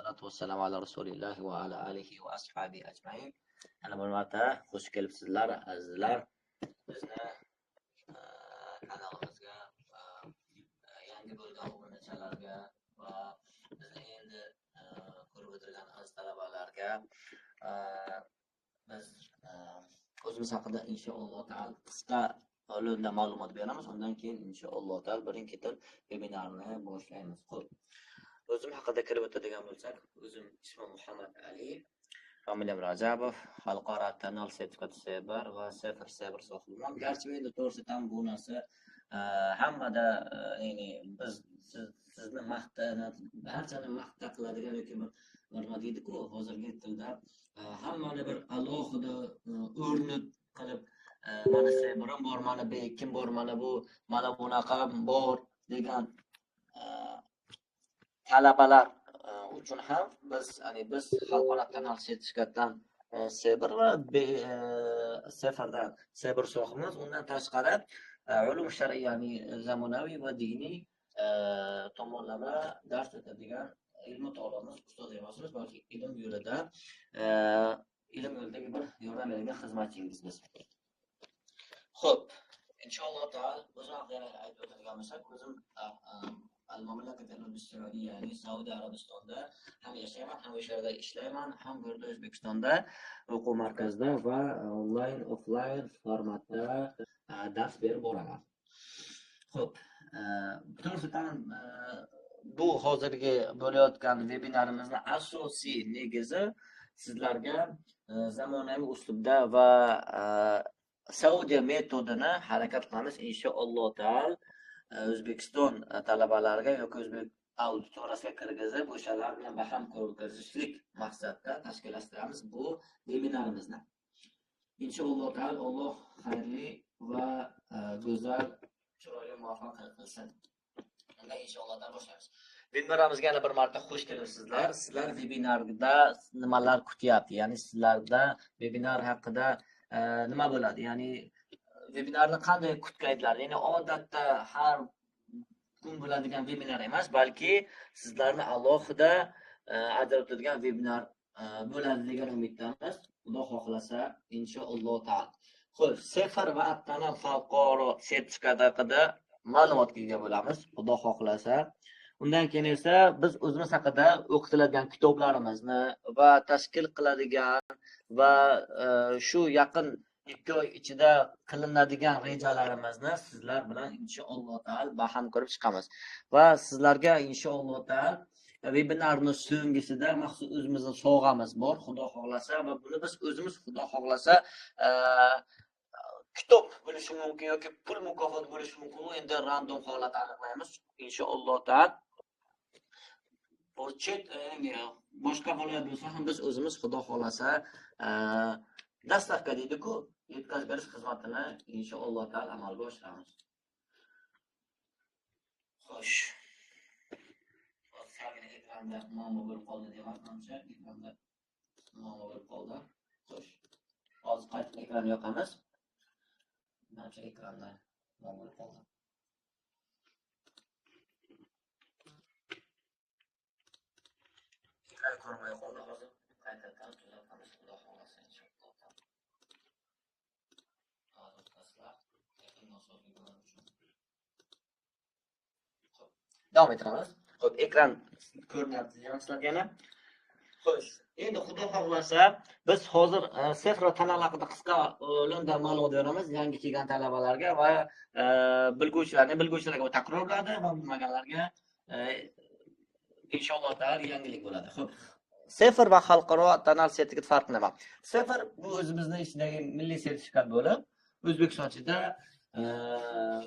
Salatu vassalamu ala Rasulillah va ala alihi va ashabihi ajmain. Ana bir marta xush kelibsizlar azizlar. Bizni kanalimizga va yangi bo'lgan obunachilarga va bizni endi ko'rib o'tirgan aziz talabalarga biz o'zimiz haqida inshaalloh taala qisqa olimda ma'lumot beramiz. Undan keyin inshaalloh taala birin-ketin webinarni boshlaymiz. Xo'p. O'zim haqida kirib o'tadigan bo'lsak, o'zim ismim Muhammad Ali, familiyam Rajabov, xalqaro tanal sertifikati C1 va C0 sohibiman. Garchi endi to'g'risidan bu narsa hammada ya'ni biz sizni barchani maqta qiladigan yoki bir nima deydi-ku, hozirgi tilda hammani bir alohida o'rnib qilib mana C1 bor, mana B2 bor, mana bu, mana bunaqa bor degan talabalar uchun ham biz xalqaro tanal sertifikatdan C1 va C0 sohibimiz. Undan tashqari ulum shar'iy, ya'ni zamonaviy va diniy tomonlama dars o'tadigan ilm mutolaalar ustoz emasmiz, balki ilm yo'lidagi bir yordam beradigan xizmatchingiz biz. Xo'p, inshaalloh taala o'zim haqida aytib o'tadigan bo'lsak, o'zim Al-Mamlakat al-Saudiya, ya'ni Saudiya Arabistonda ham yashayman, ham o'sha yerda ishlayman, ham bu yerda O'zbekistonda o'quv markazida va onlayn, offlayn formatda dars berib boraman. Xo'p, to'g'risidan bu hozirgi bo'layotgan vebinarimizning asosiy negizi sizlarga zamonaviy uslubda va Saudiya metodini harakat qilamiz inshaalloh taala. O'zbekiston talabalariga yoki o'zbek auditoriyasiga kirgizib, o'shalar bilan baham ko'rgazishlik maqsadida tashkillashtiramiz bu webinarimizni. Inshaalloh taala Alloh xayrli va go'zal, chiroyli muvaffaqiyat qilsin. Unda inshaalloh taala boshlaymiz. Webinarimizga yana bir marta xush kelibsizlar. Sizlar webinarda nimalar kutyapti? Ya'ni sizlarda webinar haqida nima bo'ladi? Ya'ni webinarni qanday kutgaydlar? Ya'ni odatda har kun bo'ladigan webinar emas, balki sizlarni alohida ajratadigan webinar bo'ladi degan umiddamiz. Xudo xohlasa inshaalloh taala. Xo'p, C0 va tanal xalqaro sertifikat haqida ma'lumotga ega bo'lamiz, xudo xohlasa. Undan keyin esa biz o'zimiz haqida o'qitiladigan kitoblarimizni va tashkil qiladigan va shu yaqin 2 oy ichida qilinadigan rejalarimizni sizlar bilan inshaalloh taala baham ko'rib chiqamiz. Va sizlarga inshaalloh taala webinarning so'nggisida maxsus o'zimizning sovg'amiz bor, xudo xohlasa, va buni biz o'zimiz xudo xohlasa kitob bo'lishi mumkin yoki pul mukofot bo'lishi mumkin. U endi random holat aniqlaymiz inshaalloh taala. Boshqa holat bo'lsa ham biz o'zimiz xudo xohlasa dastavka deydi-ku, yetkazib berish xizmatini inshaalloh taala amalga oshiramiz. Xo'sh. Hozir ekranda muammo bo'lib qoldi deyapmancha, ekranda muammo bo'lib qoldi. Xo'sh. Hozir qayta ekranni yoqamiz. Menimcha ekranda muammo bo'lib qoldi. Ko'rmay qoldi hozir. Qaytadan tuzatamiz, xudo xohlasa inshaalloh. Hozir tashlab, yaqin nosozlik bo'lgani uchun. Xo'p, davom etamiz. Xo'p, ekran ko'rinyapti sizlarga yana. Xo'sh, endi xudo xohlasa biz hozir C0 tanal haqida qisqa olimda ma'lumot beramiz yangi kelgan talabalarga va bilguvchilarga takror bo'ladi va bilmaganlarga inshaalloh taala yangilik bo'ladi. Xo'p. C0 va xalqaro tanal sertifikat farqi nima? C0 bu o'zimizning ichidagi milliy sertifikat bo'lib, O'zbekistonchida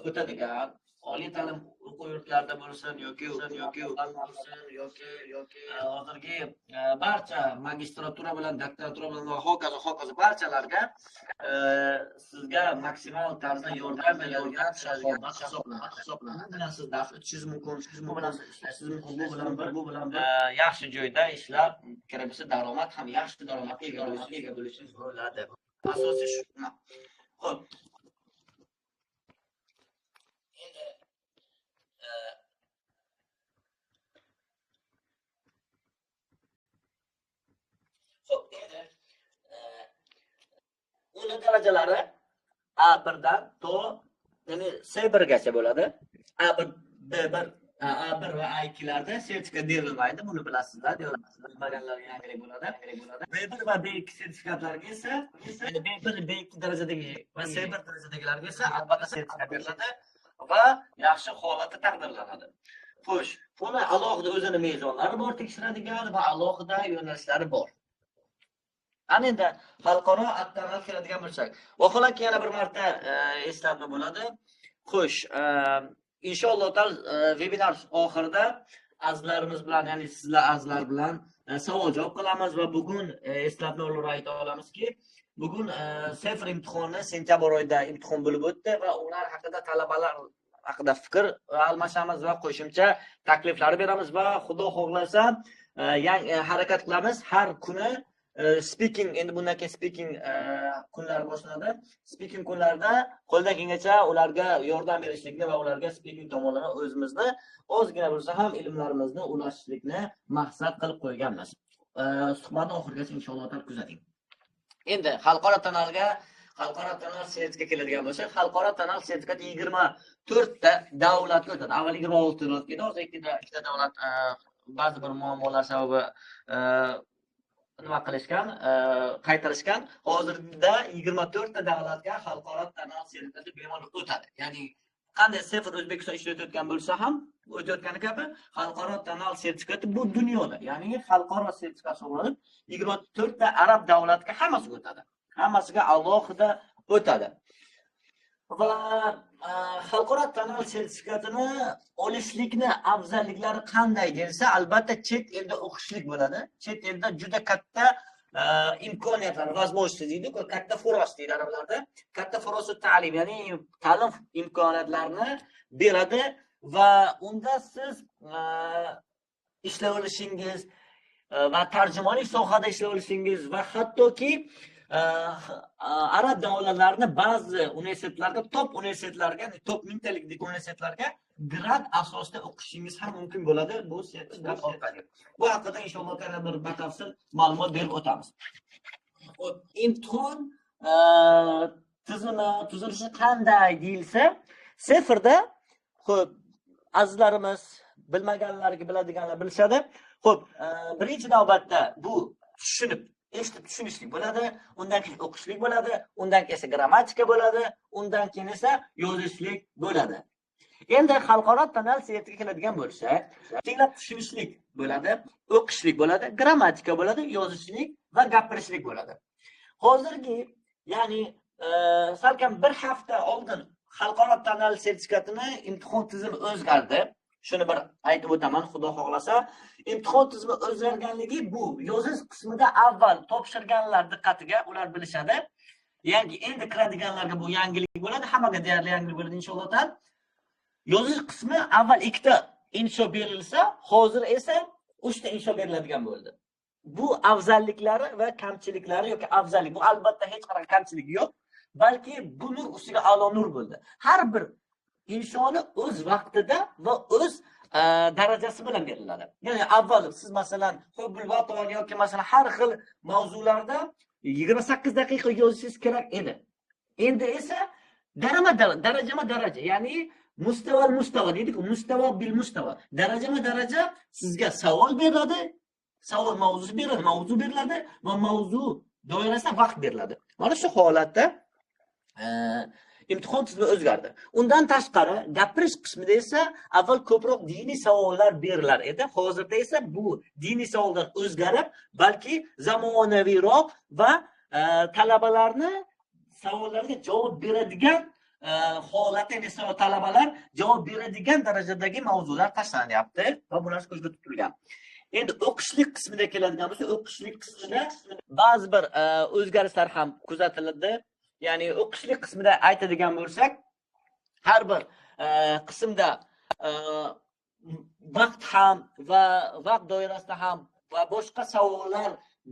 o'tadigan oliy ta'lim o'quv yurtlarida bo'lsin yoki hozirgi barcha magistratura bilan, doktoratura bilan va hokazo barchalarga sizga maksimal tarzda yordam beradigan shahodat hisoblanadi. Siz dars o'tishingiz mumkin, bu bilan ishlashingiz mumkin, bu bilan yaxshi joyda ishlab, kiribsiz daromad ham yaxshi daromadga ega bo'lishingiz bo'ladi. Asosiy shu. Xo'p. Endi darajalari A1 dan to ya'ni C1 gacha bo'ladi. A1, B1, A1 va A2 larda sertifikat berilmaydi. Buni bilasizlar. Bilmaganlar yangilik bo'ladi. B1 va B2 sertifikatlarga esa B1, B2 darajadagi va C1 darajadagilarga esa albatta sertifikat beriladi va yaxshi holatda taqdirlanadi. Xo'sh, buni alohida o'zini mezonlari bor tekshiradigan va alohida yo'nalishlari bor. Ana endi xalqaro aktlarga keladigan bo'lsak, vaholanki yana bir marta eslatma bo'ladi. Xo'sh, inshaalloh webinar oxirida azizlarimiz bilan, ya'ni sizlar azizlar bilan savol javob qilamiz va bugun eslatma o'rnida ayta olamizki, bugun sifr imtihoni sentyabr oyida imtihon bo'lib o'tdi va ular haqida talabalar haqida fikr almashamiz va qo'shimcha takliflar beramiz va xudo xohlasa harakat qilamiz har kuni speaking, endi bundan keyin speaking kunlari boshlanadi. Speaking kunlarida qo'ldan kelgancha ularga yordam berishlikni va ularga speaking tomonidan o'zimizni ozgina bo'lsa ham ilmlarimizni ulashishlikni maqsad qilib qo'yganmiz. Suhbatni oxirigacha inshaalloh kuzating. Endi xalqaro tanal sertifikatga keladigan bo'lsak, xalqaro tanal sertifikati 24 ta davlatga o'tadi. Avval 26 davlatga edi, hozir ikkita davlat ba'zi bir muammolar sababi nima qilishgan, qaytarishgan. Hozirda 24 ta davlatga xalqaro tanal sertifikati bemalol o'tadi. Ya'ni qanday sifr O'zbekiston ishlatayotgan bo'lsa ham, o'tayotgani kabi xalqaro tanal sertifikati bu dunyoda, ya'ni xalqaro sertifikat hisoblanib 24 ta arab davlatga hammasiga o'tadi. Hammasiga alohida o'tadi. Va xalqaro tanal sertifikatini olishlikni afzalliklari qanday desa, albatta chet elda o'qishlik bo'ladi. Chet elda juda katta imkoniyatlar, возможности deydi, katta furos deydi arablarda. Katta furosu ta'lim, ya'ni ta'lim imkoniyatlarini beradi va unda siz ishlab olishingiz va tarjimonlik sohada ishlab olishingiz va hattoki arab davlatlarini ba'zi universitetlarga, top universitetlarga, top mingtalikdek universitetlarga grant asosida o'qishingiz ham mumkin bo'ladi bu sertifikat orqali. Bu haqida inshaalloh bir batafsil ma'lumot berib o'tamiz. Imtihon tuzilishi qanday deyilsa, sifrda, xo'p, azizlarimiz bilmaganlarga biladiganlar bilishadi. Xo'p, birinchi navbatda bu eshitib tushunishlik bo'ladi, undan keyin o'qishlik bo'ladi, undan keyin esa grammatika bo'ladi, undan keyin esa yozishlik bo'ladi. Endi xalqaro tanal sertifikatiga keladigan bo'lsak, tinglab tushunishlik bo'ladi, o'qishlik bo'ladi, grammatika bo'ladi, yozishlik va gapirishlik bo'ladi. Hozirgi, ya'ni salkam bir hafta oldin xalqaro tanal sertifikatini imtihon tizimi o'zgardi. Shuni bir aytib o'taman, xudo xohlasa. Imtihon tizimi o'zgarganligi bu yozish qismida avval topshirganlar diqqatiga ular bilishadi. Endi kiradiganlarga bu yangilik bo'ladi, hammaga deyarli yangilik bo'ladi inshaalloh. Yozish qismi avval 2 ta insho berilsa, hozir esa 3 ta insho beriladigan bo'ldi. Bu afzalliklari va kamchiliklari yoki afzallik. Bu albatta hech qanday kamchiligi yo'q, balki bu nur ustiga a'lo nur bo'ldi. Har bir inshoni o'z vaqtida va o'z darajasi bilan beriladi. Ya'ni avval siz masalan hubbul vaton yoki masalan har xil mavzularda 28 daqiqa yozishingiz kerak edi. Endi esa darajama-daraja, ya'ni mustaval deydi-ku, mustaval bil mustaval. Darajama-daraja sizga savol beriladi, savol mavzusi beriladi, mavzu beriladi va mavzu doirasida vaqt beriladi. Mana shu holatda imtihon tizimi o'zgardi. Undan tashqari gapirish qismida esa avval ko'proq diniy savollar berilar edi. Hozirda esa bu diniy savollar o'zgarib, balki zamonaviyroq va talabalarni savollariga javob beradigan holatda esa talabalar javob beradigan darajadagi mavzular tashlanyapti va bular ko'zda tutilgan. Endi o'qishlik qismiga keladigan bo'lsa, o'qishlik qismida ba'zi bir o'zgarishlar ham kuzatildi. Ya'ni o'qishlik qismida aytadigan bo'lsak, har bir qismda vaqt ham va vaqt doirasida ham va boshqa savollar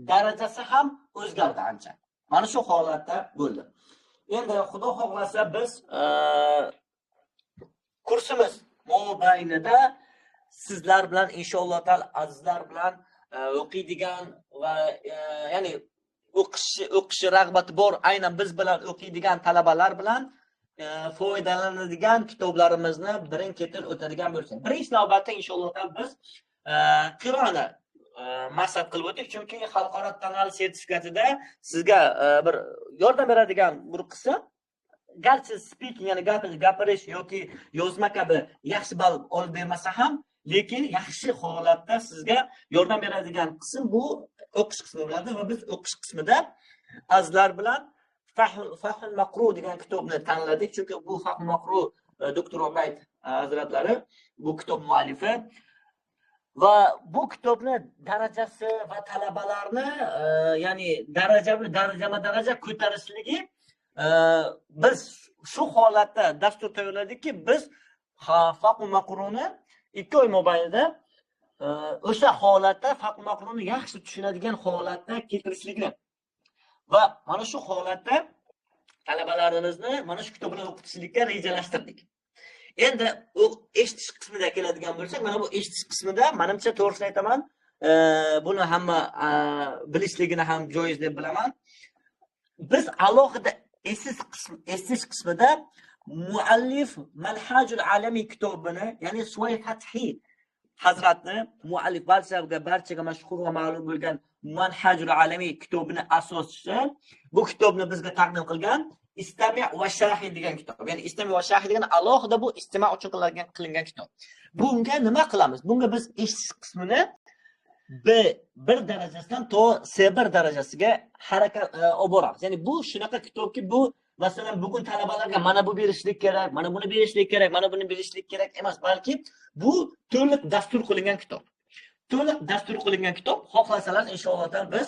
darajasi ham o'zgardi ancha. Mana shu holatda bo'ldi. Endi xudo xohlasa biz kursimiz mobaynida sizlar bilan inshaalloh azizlar bilan o'qiydigan va ya'ni o'qishi rag'bati bor, aynan biz bilan o'qiydigan talabalar bilan foydalanadigan kitoblarimizni birin-ketin o'tadigan bo'lsak. Birinchi navbatda inshaalloh biz qironi maqsad qilib o'tdik, chunki xalqaro kanal sertifikatida sizga bir yordam beradigan bir qism, garchi speaking, ya'ni gapirish yoki yozma kabi yaxshi ball olib bermasa ham, lekin yaxshi holatda sizga yordam beradigan qism bu o'qish qismi bo'ladi va biz o'qish qismida azizlar bilan Fahl Maqru degan kitobni tanladik, chunki bu Fahl Maqru doktor Obayd hazratlari bu kitob muallifi va bu kitobni darajasi va talabalarni ya'ni daraja ko'tarishligi biz shu holatda dastur tayyorladikki, biz Fahl Maqruni 2 oy mobaynida o'sha holatda Fahl Maqruni yaxshi tushunadigan holatda keltirishlikni va mana shu holatda talabalarimizni mana shu kitobni o'qitishlikka rejalashtirdik. Endi eshitish qismida keladigan bo'lsak, mana bu eshitish qismida menimcha to'g'risini aytaman, buni hamma bilishligini ham joiz deb bilaman. Biz alohida eshitish qismida muallif Manhajul Alamiy kitobini, ya'ni Suvayd Fathi hazratni muallif barchaga mashhur va ma'lum bo'lgan Manhajul Alamiy kitobini asoschisi bu kitobni bizga taqdim qilgan Istami' va Shahid degan kitob. Ya'ni Istami' va Shahid degan alohida bu istima' uchun qilingan kitob. Bunga nima qilamiz? Bunga biz eshitish qismini B1 darajasidan to C1 darajasiga harakat olib boramiz. Ya'ni bu shunaqa kitobki, bu masalan bugun talabalarga mana bu berishlik kerak, mana buni berishlik kerak, mana buni berishlik kerak emas, balki bu to'liq dastur qilingan kitob. To'liq dastur qilingan kitob. Xohlasalar inshaallohdan biz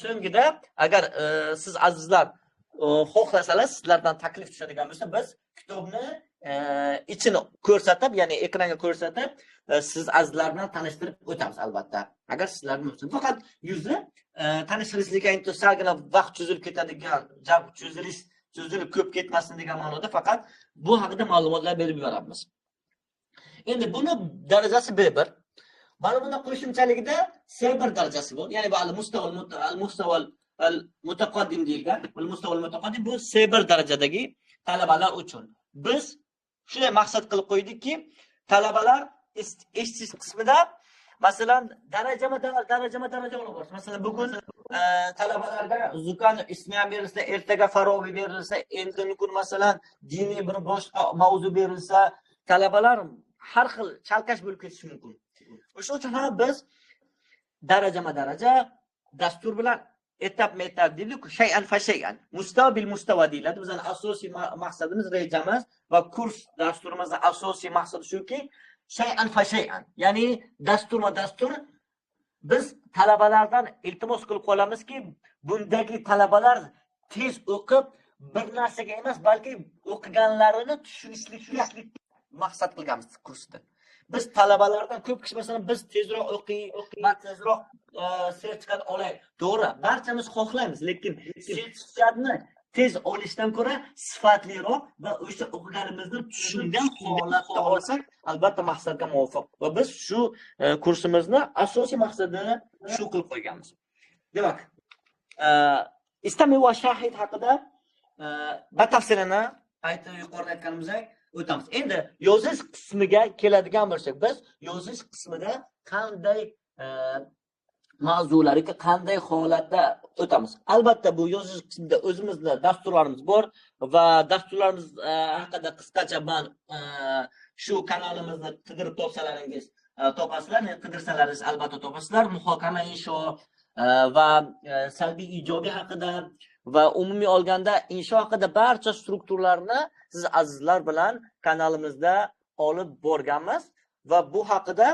so'ngida, agar siz azizlar xohlasalar, sizlardan taklif tushadigan bo'lsa, biz kitobni ichini ko'rsatib, ya'ni ekranga ko'rsatib, siz azizlar bilan tanishtirib o'tamiz albatta. Agar sizlarga bo'lsa, faqat yuzi tanishtirishlikka endi salgina vaqt cho'zilib ketadigan, cho'zilib ko'p ketmasin degan ma'noda faqat bu haqida ma'lumotlar berib yuboramiz. Endi buni darajasi B1. Mana bunda qo'shimchaligida C1 darajasi bor. Ya'ni bu al-mustaqaddim deyilgan. Al-mustaqaddim bu C1 darajadagi talabalar uchun. Biz shunday maqsad qilib qo'ydikki, talabalar eshitish qismida masalan daraja olib borsa. Masalan bugun talabalarga Zukan ismiyan berilsa, ertaga Faroviy berilsa, endi kun masalan diniy bir boshqa mavzu berilsa, talabalar har xil chalkash bo'lib ketishi mumkin. O'sha uchun ham biz daraja dastur bilan etap deylik, shay'an fa shay'an, mustawa bil mustawa deyiladi. Bizning asosiy maqsadimiz, rejamiz va kurs dasturimizning asosiy maqsadi shuki, shay'an fa shay'an, ya'ni dastur biz talabalardan iltimos qilib qolamizki, bundagi talabalar tez o'qib bir narsaga emas, balki o'qiganlarini tushunishlik maqsad qilganmiz kursda. Biz talabalardan ko'p kishi masalan biz tezroq o'qiyman, tezroq sertifikat olay. To'g'ri, barchamiz xohlaymiz, lekin sertifikatni tez olishdan ko'ra sifatliroq va o'sha o'qiganimizni tushungan holatda olsak, albatta maqsadga muvofiq. Va biz shu kursimizni asosiy maqsadini shu qilib qo'yganmiz. Demak, Istami' va Shahid haqida batafsilini aytib yuqorida aytganimizdek o'tamiz. Endi yozish qismiga keladigan bo'lsak, biz yozish qismida qanday mavzularga qanday holatda o'tamiz. Albatta bu yozish qismida o'zimizda dasturlarimiz bor va dasturlarimiz haqida qisqacha men shu kanalimizda qidirib topsalaringiz topasizlar, qidirsalaringiz albatta topasizlar. Muhokama, insho va salbiy ijobiy haqida va umumiy olganda insho haqida barcha strukturlarni siz azizlar bilan kanalimizda olib borganmiz va bu haqida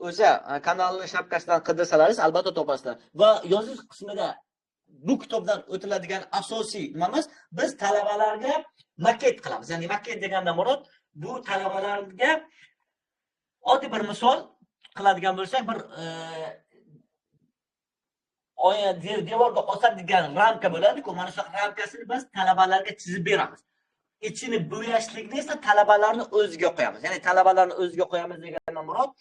o'sha kanalning shapkasidan qidirsalaringiz albatta topasizlar. Va yozish qismida bu kitobdan o'tiladigan asosiy nimamiz, biz talabalarga maket qilamiz. Ya'ni maket degandan murod bu talabalarga oddiy bir misol qiladigan bo'lsak, bir devorga osadigan ramka bo'ladi-ku, mana shu ramkasini biz talabalarga chizib beramiz. Ichini bo'yashlikni esa talabalarni o'ziga qo'yamiz. Ya'ni talabalarni o'ziga qo'yamiz degandan murod,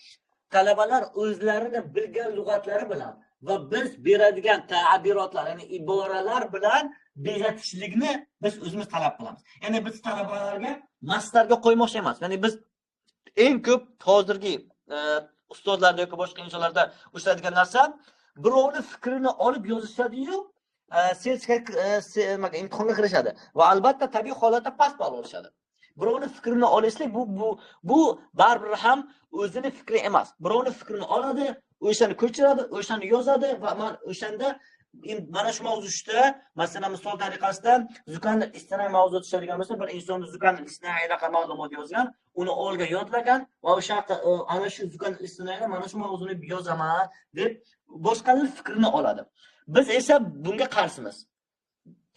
talabalar o'zlarini bilgan lug'atlari bilan va biz beradigan ta'birotlar, ya'ni iboralar bilan bezatishlikni biz o'zimiz talab qilamiz. Ya'ni biz talabalarga mastarga qo'ymoqchi emas. Ya'ni biz eng ko'p hozirgi ustozlarda yoki boshqa insonlarda uchraydigan narsa, birovni fikrini olib yozishadi-yu, imtihonga kirishadi va albatta tabiiy holatda past ball olishadi. Birovni fikrini olishlik bu baribir ham o'zini fikri emas. Birovni fikrini oladi, o'shani ko'chiradi, o'shani yozadi va men o'shanda mana shu mavzuda, masalan, misol tariqasida Zukanni istinay mavzu tushadigan bo'lsa, bir insonni Zukanni istinayda ma'lumot yozgan, uni olga yodlagan va o'sha ana shu Zukanni istinayda mana shu mavzuni yozaman deb boshqalar fikrini oladi. Biz esa bunga qarshimiz.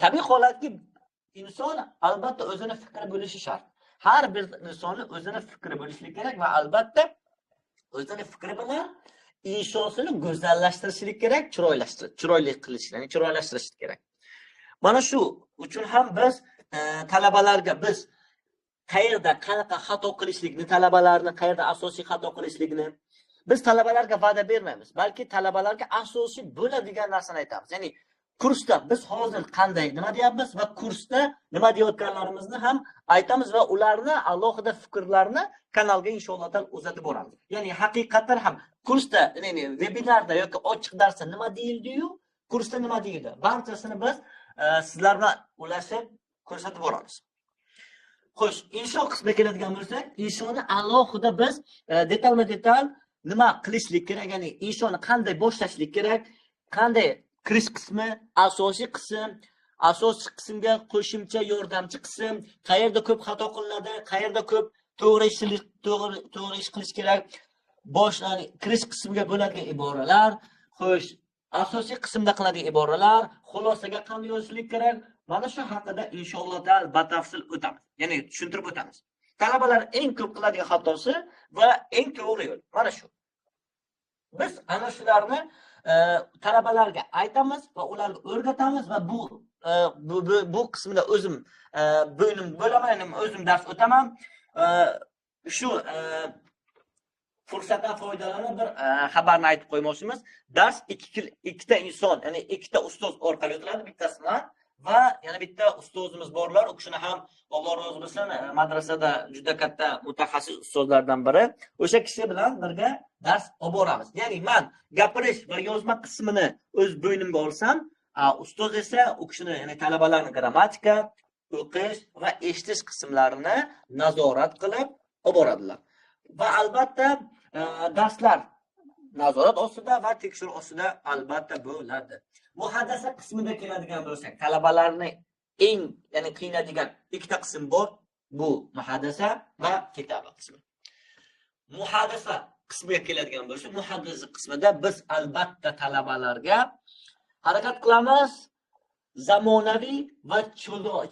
Tabiiy holatki inson albatta o'zini fikri bo'lishi shart. Har bir insonni o'zini fikri bo'lishi kerak va albatta o'zini fikri bilan inshosini go'zallashtirishlik kerak, chiroyli qilish, ya'ni chiroylashtirish kerak. Mana shu uchun ham biz talabalarga biz qayerda qanaqa xato qilishlikni, talabalarni qayerda asosiy xato qilishlikni biz talabalarga va'da bermaymiz, balki talabalarga asosiy bo'ladigan narsani aytamiz. Ya'ni kursda biz hozir qanday nima deyapmiz va kursda nima deyotganlarimizni ham aytamiz va ularni alohida fikrlarni kanalga inshaalloh uzatib boramiz. Ya'ni haqiqatan ham kursda, ya'ni vebinarda yoki ochiq darsda nima deyildi-yu, kursda nima deyildi, barchasini biz sizlar bilan ulashib ko'rsatib boramiz. Xo'sh, insho qismiga keladigan bo'lsak, inshoni alohida biz detal nima qilishlik kerak, ya'ni inshoni qanday boshlashlik kerak, qanday kirish qismi, asosiy qismga qo'shimcha yordamchi qism, qayerda ko'p xato qilinadi, qayerda ko'p to'g'ri ish qilish kerak, ya'ni kirish qismiga bo'ladigan iboralar, xo'sh, asosiy qismda qiladigan iboralar, xulosaga qanday yozishlik kerak, mana shu haqida inshaalloh batafsil o'tamiz. Ya'ni tushuntirib o'tamiz. Talabalar eng ko'p qiladigan xatosi va eng to'g'ri yo'l mana shu. Biz ana shularni talabalarga aytamiz va ularga o'rgatamiz va bu qismida o'zim bo'lim bo'laman, o'zim dars o'taman. Shu fursatdan foydalanib bir xabarni aytib qo'ymoqchimiz. Dars ikkita inson, ya'ni ikkita ustoz orqali o'tiladi, bittasi men va yana bitta ustozimiz borlar. U kishini ham Alloh rozi bo'lsin, madrasada juda katta mutaxassis ustozlardan biri. O'sha kishi bilan birga dars olib boramiz. Ya'ni men gapirish va yozma qismini o'z bo'ynimga olsam, ustoz esa u kishini, ya'ni talabalarning grammatika, o'qish va eshitish qismlarini nazorat qilib olib boradilar. Va albatta darslar nazorat ostida va tekshiruv ostida albatta bo'ladi. Muhaddasa qismida keladigan bo'lsak, talabalarni eng, ya'ni qiynaydigan ikkita qism bor. Bu muhaddasa va kitaba qismi. Muhaddasa qismiga keladigan bo'lsak, muhaddasa qismida biz albatta talabalarga harakat qilamiz zamonaviy va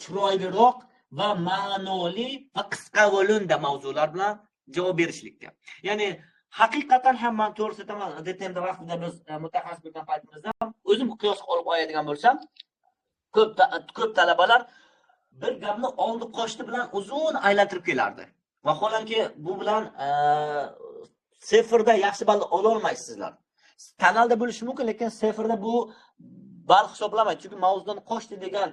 chiroyliroq va ma'noli va qisqa volumda mavzular bilan javob berishlikka. Ya'ni haqiqatan ham men to'g'risi aytaman, DTMda vaqtida biz mutaxassis bo'lgan paytimizda o'zim qiyos olib qo'yadigan bo'lsam, ko'p talabalar bir gapni oldi qo'shdi bilan uzun aylantirib kelardi. Vaholanki bu bilan seferda yaxshi ball ola olmaysizlar. Kanalda bo'lishi mumkin, lekin seferda bu ball hisoblanmaydi. Chunki mavzudan qo'shdi degan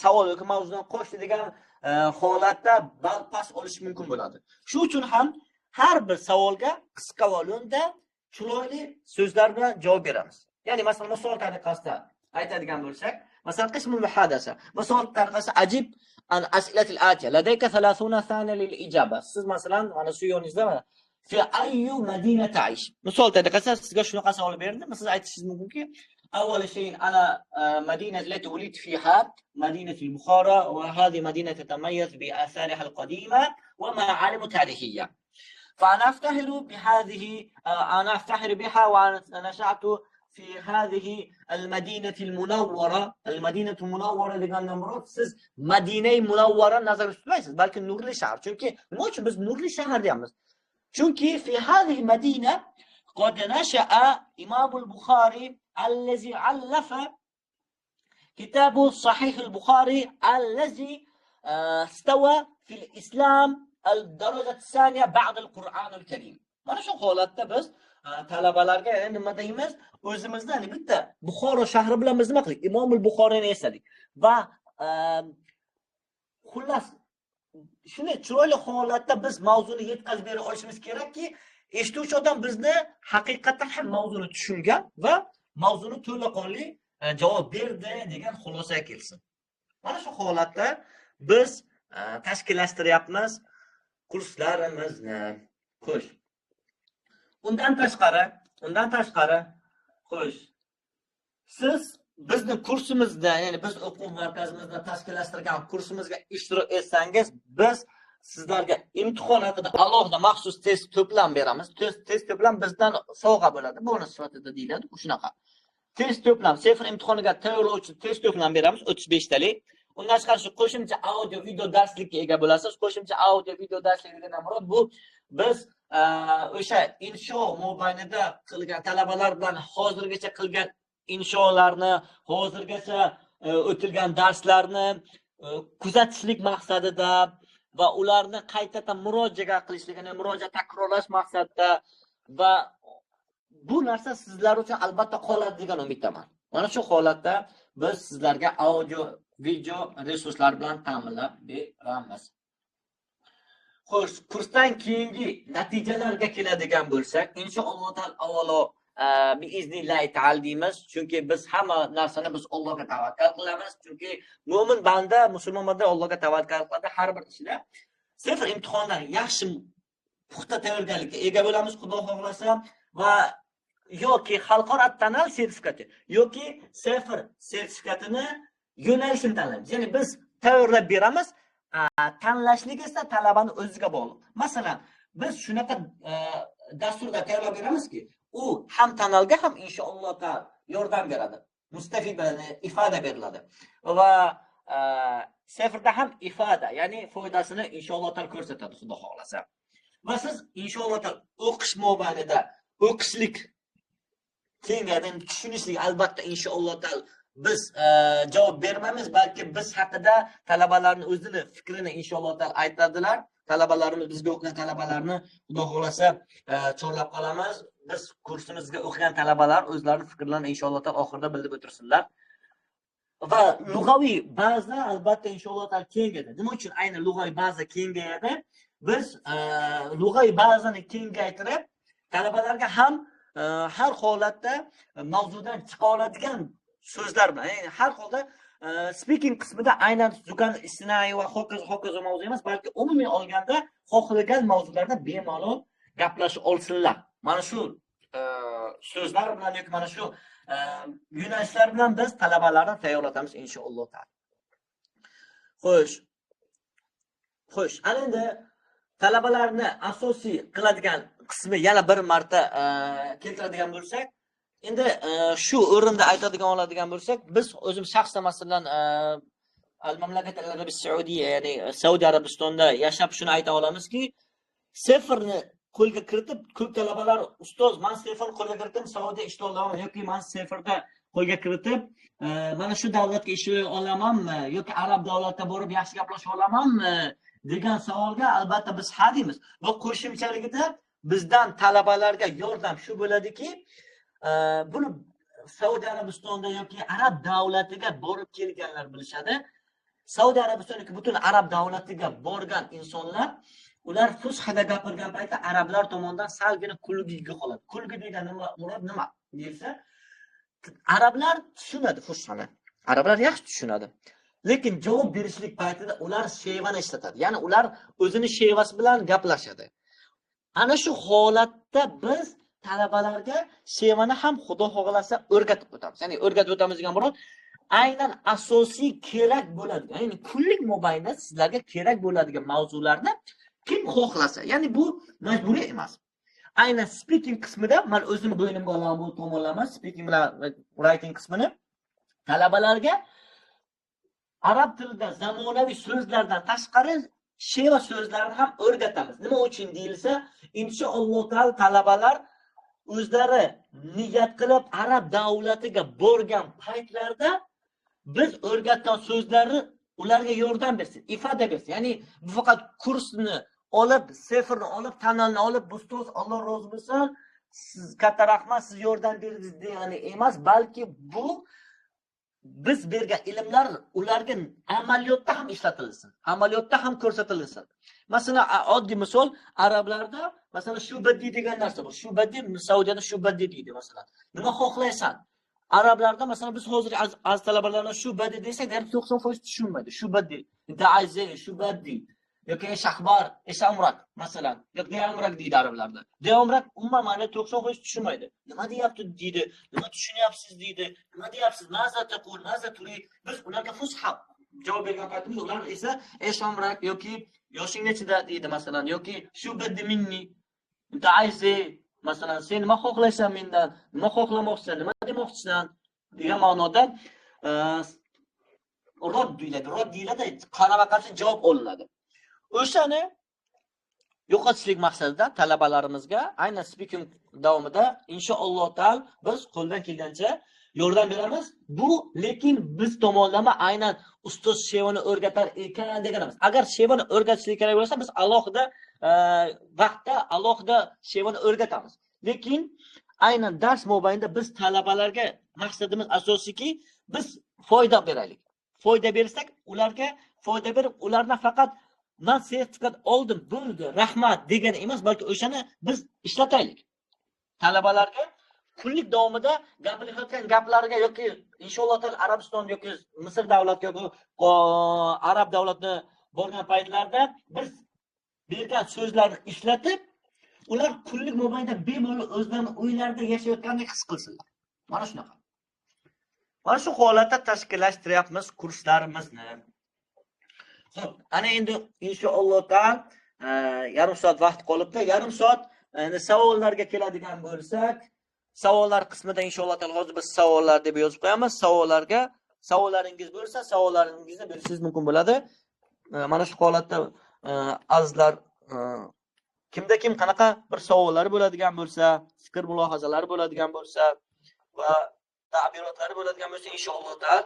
savol yoki mavzudan qo'shdi degan holatda ball pas olish mumkin bo'ladi. Shu uchun ham har bir savolga qisqa volumda chiroyli so'zlar bilan javob beramiz. Ya'ni masalan, misol tariqasida aytadigan bo'lsak, masalan, qismul muhaddasa. Misol tariqasida ajib an as'ilatil atiya. Ladayka 30 saniya lil ijaba. Siz masalan, mana shu yo'lingizda fi ayyu madina ta'ish. Misol tariqasida sizga shunaqa savol berdi. Siz aytishingiz mumkinki, أول شيء أنا مدينة التي ولدت فيها مدينة البخارى وهذه مدينة تتميز بآثارها القديمة ومعالم تاريخية. فأنا أفتخر بها ونشأت في هذه المدينة المنورة اللي قلنا مرات siz مدينة منورة nazar tutmaysiz, balki nurli shahar. Chunki nima uchun biz nurli shahar deymiz? Chunki في هذه المدينة قد نشأ إمام البخاري الذي ألف كتاب صحيح البخاري الذي استوى في الإسلام الدرجة الثانية بعد القرآن الكريم. Mana shu holatda biz talabalarga nima deymiz? O'zimizda bitta Buxoro shahri bilan biz nima qildik? Imomul Buxoriyni esladik. Va xullas shunday chiroyli holatda biz mavzuni yetkazib bera olishimiz kerakki, eshituvchi odam bizni haqiqatan ham mavzuni tushungan va mavzuni to'laqonli javob berdi degan xulosaga kelsin. Mana shu holatda biz tashkillashtiryapmiz kurslarimizni. Xo'sh. Undan tashqari, xo'sh. Siz bizni kursimizda, ya'ni biz o'quv markazimizda tashkillashtirgan kursimizga ishtirok etsangiz, biz sizlarga imtihon haqida alohida maxsus test to'plam beramiz. Test to'plam bizdan sovg'a bo'ladi. Bonus sifatida deyiladi. Shunaqa. Test to'plam, sifr imtihoniga tayyorlovchi test to'plam beramiz 35 talik. Undan tashqari shu qo'shimcha audio video darslikka ega bo'lasiz. Qo'shimcha audio video darsligidan murod bu biz o'sha insho mobaynida qilgan talabalar bilan hozirgacha qilgan insholarni, hozirgacha o'tilgan darslarni kuzatishlik maqsadida va ularni qaytadan murojaat qilishlik, ya'ni murojaat takrorlash maqsadida va bu narsa sizlar uchun albatta qoladi degan umiddaman. Mana shu holatda biz sizlarga audio, video resurslar bilan ta'minlab beramiz. Xo'sh, kursdan keyingi natijalarga keladigan bo'lsak, inshaalloh avvalo biiznillah ta'ala deymiz. Chunki biz hamma narsani biz Allohga tavakkal qilamiz. Chunki mo'min banda, musulmon banda Allohga tavakkal qiladi har bir ishida. Sifr imtihondan yaxshi puxta tayyorgarlikka ega bo'lamiz, Xudo xohlasa va yoki xalqaro tanal sertifikati yoki sifr sertifikatini yo'nalishini tanlaymiz. Ya'ni biz tayyorlab beramiz, tanlashlik esa talabani o'ziga bog'liq. Masalan, biz shunaqa dasturda tayyorlab beramizki, u ham tanalga ham inshaalloh yordam beradi. Mustafidani ifoda beriladi. Va sifrda ham ifoda, ya'ni foydasini inshaalloh ko'rsatadi, Xudo xohlasa. Va siz inshaalloh o'qish mobaynida o'qishlik kengadan tushunishlik albatta inshaalloh biz javob bermaymiz, balki biz haqida talabalarning o'zini fikrini inshaalloh aytadilar. Talabalarimiz, bizga o'qigan talabalarni Xudo xohlasa chorlab qolamiz. Biz kursimizga o'qigan talabalar o'zlarining fikrlarini inshaalloh oxirida bildirib o'tirsinlar. Va lug'aviy baza albatta inshaalloh kengayadi. Nima uchun aynan lug'aviy baza kengayadi? Biz lug'aviy bazani kengaytirib, talabalarga ham har holatda mavzudan chiqa oladigan so'zlar bilan, ya'ni har holda speaking qismida aynan zukan istinai va hokazo mavzu emas, balki umumiy olganda xohlagan mavzularda bemalol gaplashib olsinlar. Mana shu so'zlar bilan yoki mana shu yo'nalishlar bilan biz talabalarni tayyorlatamiz inshaalloh. Xo'sh, endi talabalarni asosiy qiladigan qismi yana bir marta keltiradigan bo'lsak, endi shu o'rinda aytadigan oladigan bo'lsak, biz o'zim shaxsan masalan al-Mamlakat al-Arabiyya Saudiya, ya'ni Saudiya Arabistonda yashab shuni ayta olamizki, sifrni qo'lga kiritib, ko'p talabalar ustoz, men sifrni qo'lga kiritib Saudiya ishda olaman yoki men sifrda qo'lga kiritib mana shu davlatga ishlay olamanmi yoki arab davlatida borib yaxshi gaplasha olamanmi degan savolga albatta biz ha deymiz. Va qo'shimchaligida bizdan talabalarga yordam shu bo'ladiki, buni Saudiya Arabistonda yoki arab davlatiga borib kelganlar bilishadi. Saudiya Arabistondagi butun arab davlatiga borgan insonlar, ular fushada gapirgan paytda arablar tomonidan salgina kulgiga qoladi. Kulgi degani murod nima desa, arablar tushunadi fushani. Arablar yaxshi tushunadi. Lekin javob berishlik paytida ular shevani ishlatadi. Ya'ni ular o'zini shevasi bilan gaplashadi. Ana shu holatda biz talabalarga shevani ham Xudo xohlasa o'rgatib o'tamiz. Ya'ni o'rgatib o'tamiz degan murod aynan asosiy kerak bo'ladigan, ya'ni kunlik mobaynida sizlarga kerak bo'ladigan mavzularni kim xohlasa, ya'ni bu majburiy emas. Aynan speaking qismida men o'zim bo'ynimga olaman bu tomonlama, speaking bilan writing qismini talabalarga arab tilida zamonaviy so'zlardan tashqari sheva so'zlarni ham o'rgatamiz. Nima uchun deyilsa, inshaalloh talabalar o'zlari niyat qilib arab davlatiga borgan paytlarda biz o'rgatgan so'zlarni ularga yordam bersin, ifoda bersin. Ya'ni bu faqat kursni olib, sifrni olib, tanalni olib, ustoz Alloh rozi bo'lsin, siz katta rahmat, siz yordam berdingiz degani emas, balki bu biz bergan ilmlar ularga amaliyotda ham ishlatilsin, amaliyotda ham ko'rsatilsin. Masalan, oddiy misol, arablarda masalan shubaddi degan narsa bor. Shubaddi, Saudiyada shubaddi deydi masalan. Nima xohlaysan? Arablarda masalan biz hozir az talabalarga shubaddi desak, 90% tushunmaydi. Shubaddi, da'azi, shubaddi yoki shahbar, esamrak masalan, yoki deamrak deydi arablarda. Deamrak umuman 90% tushunmaydi. Nima deyapti deydi, nima tushunyapsiz deydi, nima deyapsiz, maza taqul, maza turid. Biz ularga fusha javob bergan paytimizda ular esa esamrak yoki yoshing nechida deydi masalan, yoki shubaddi minni, da'azi masalan, sen nima xohlaysan mendan, nima xohlamoqchisan, nima demoqchisan degan ma'noda rad deyiladi, qarama-qarshi javob olinadi. O'shani yo'qotishlik maqsadida talabalarimizga aynan speaking davomida inshaalloh taol biz qo'ldan kelgancha yordam beramiz. Bu lekin biz tomonlama aynan ustoz Shevani o'rgatar ekan deganimiz. Agar Shevani o'rgatishlik kerak bo'lsa, biz alohida vaqtda alohida Shevani o'rgatamiz. Lekin aynan dars mobaynida biz talabalarga maqsadimiz asosiyki, biz foyda beraylik. Foyda bersak, ularga foyda berib, ularni faqat men sertifikat oldim, bo'ldi, rahmat degani emas, balki o'shani biz ishlataylik. Talabalarga kunlik davomida gapilayotgan gaplariga yoki inshaalloh taol Arabiston yoki Misr davlati yoki arab davlatini borgan paytlarda biz bergan so'zlarni ishlatib, ular kunlik mobaynida bemalol o'zlarining uylarida yashayotgandek his qilsinlar. Mana shunaqa. Mana shu holatda tashkillashtiryapmiz kurslarimizni. Xo'p, ana endi inshaalloh taol yarim soat vaqt qolibdi. Yarim soat endi savollarga keladigan bo'lsak, savollar qismida inshaalloh taol hozir biz savollar deb yozib qo'yamiz. Savollarga savollaringiz bo'lsa, savollaringizni berishingiz mumkin bo'ladi. Mana shu holatda azizlar kimda kim qanaqa bir savollari bo'ladigan bo'lsa, fikr mulohazalari bo'ladigan bo'lsa va ta'birotlari bo'ladigan bo'lsa inshaalloh taol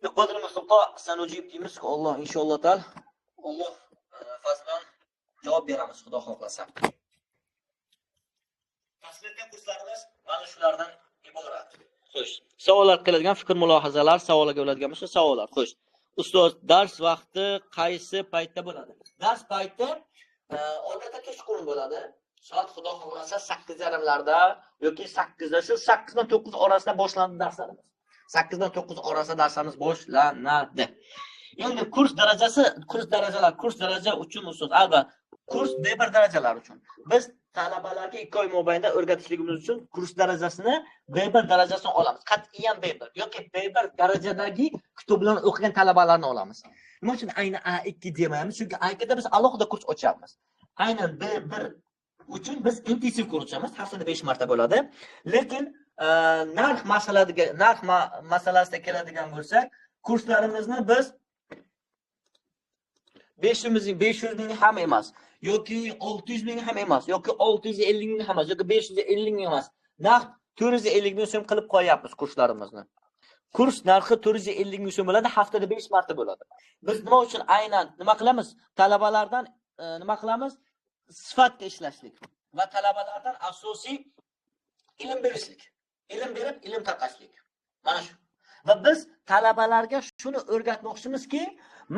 بقدر المستطاع سنجيب deymiz. Alloh inshaalloh taol Alloh fazlan javob beramiz, Xudo xohlasa. Tasvirga kurslarimiz mana shulardan iborat. Xo'sh, savollar qiladigan fikr mulohazalar, savollarga bo'ladigan bo'lsa savollar. Xo'sh, ustoz, dars vaqti qaysi paytda bo'ladi? Dars payti odatda kechqurun bo'ladi. Soat Xudo xohlasa 8:30larda yoki 8da, shu 8 dan 9 orasida boshlanadi darslarimiz. 8 dan 9 orasida darslarimiz boshlanadi. Endi kurs daraja uchun ustoz, albatta kurs B1 darajalar uchun. Biz talabalarga 2 oy mobaynida o'rgatishligimiz uchun kurs darajasini B1 darajasini olamiz. Qat'iyan B1 yoki B1 darajadagi kitoblarni o'qigan talabalarni olamiz. Nima uchun aynan A2 demaymiz? Chunki A2 da biz alohida kurs ochyapmiz. Aynan B1 uchun biz intensiv kurs ochamiz, haftada 5 marta bo'ladi. Lekin narx masalasiga keladigan bo'lsak, kurslarimizni biz 500 ming ham emas, yoki 600 ming ham emas, yoki 650 ming ham emas, yoki 550 ming emas. Narx 450 ming so'm qilib qo'yapmiz kurslarimizni. Kurs narxi 450 ming so'm bo'ladi, haftada 5 marta bo'ladi. Biz nima uchun aynan nima qilamiz? Talabalardan nima qilamiz? Sifatga ishlashlik va talabalardan asosiy ilm berishlik. Ilm berib, ilm tarqatishlik. Mana shu. Va biz talabalarga shuni o'rgatmoqchimizki,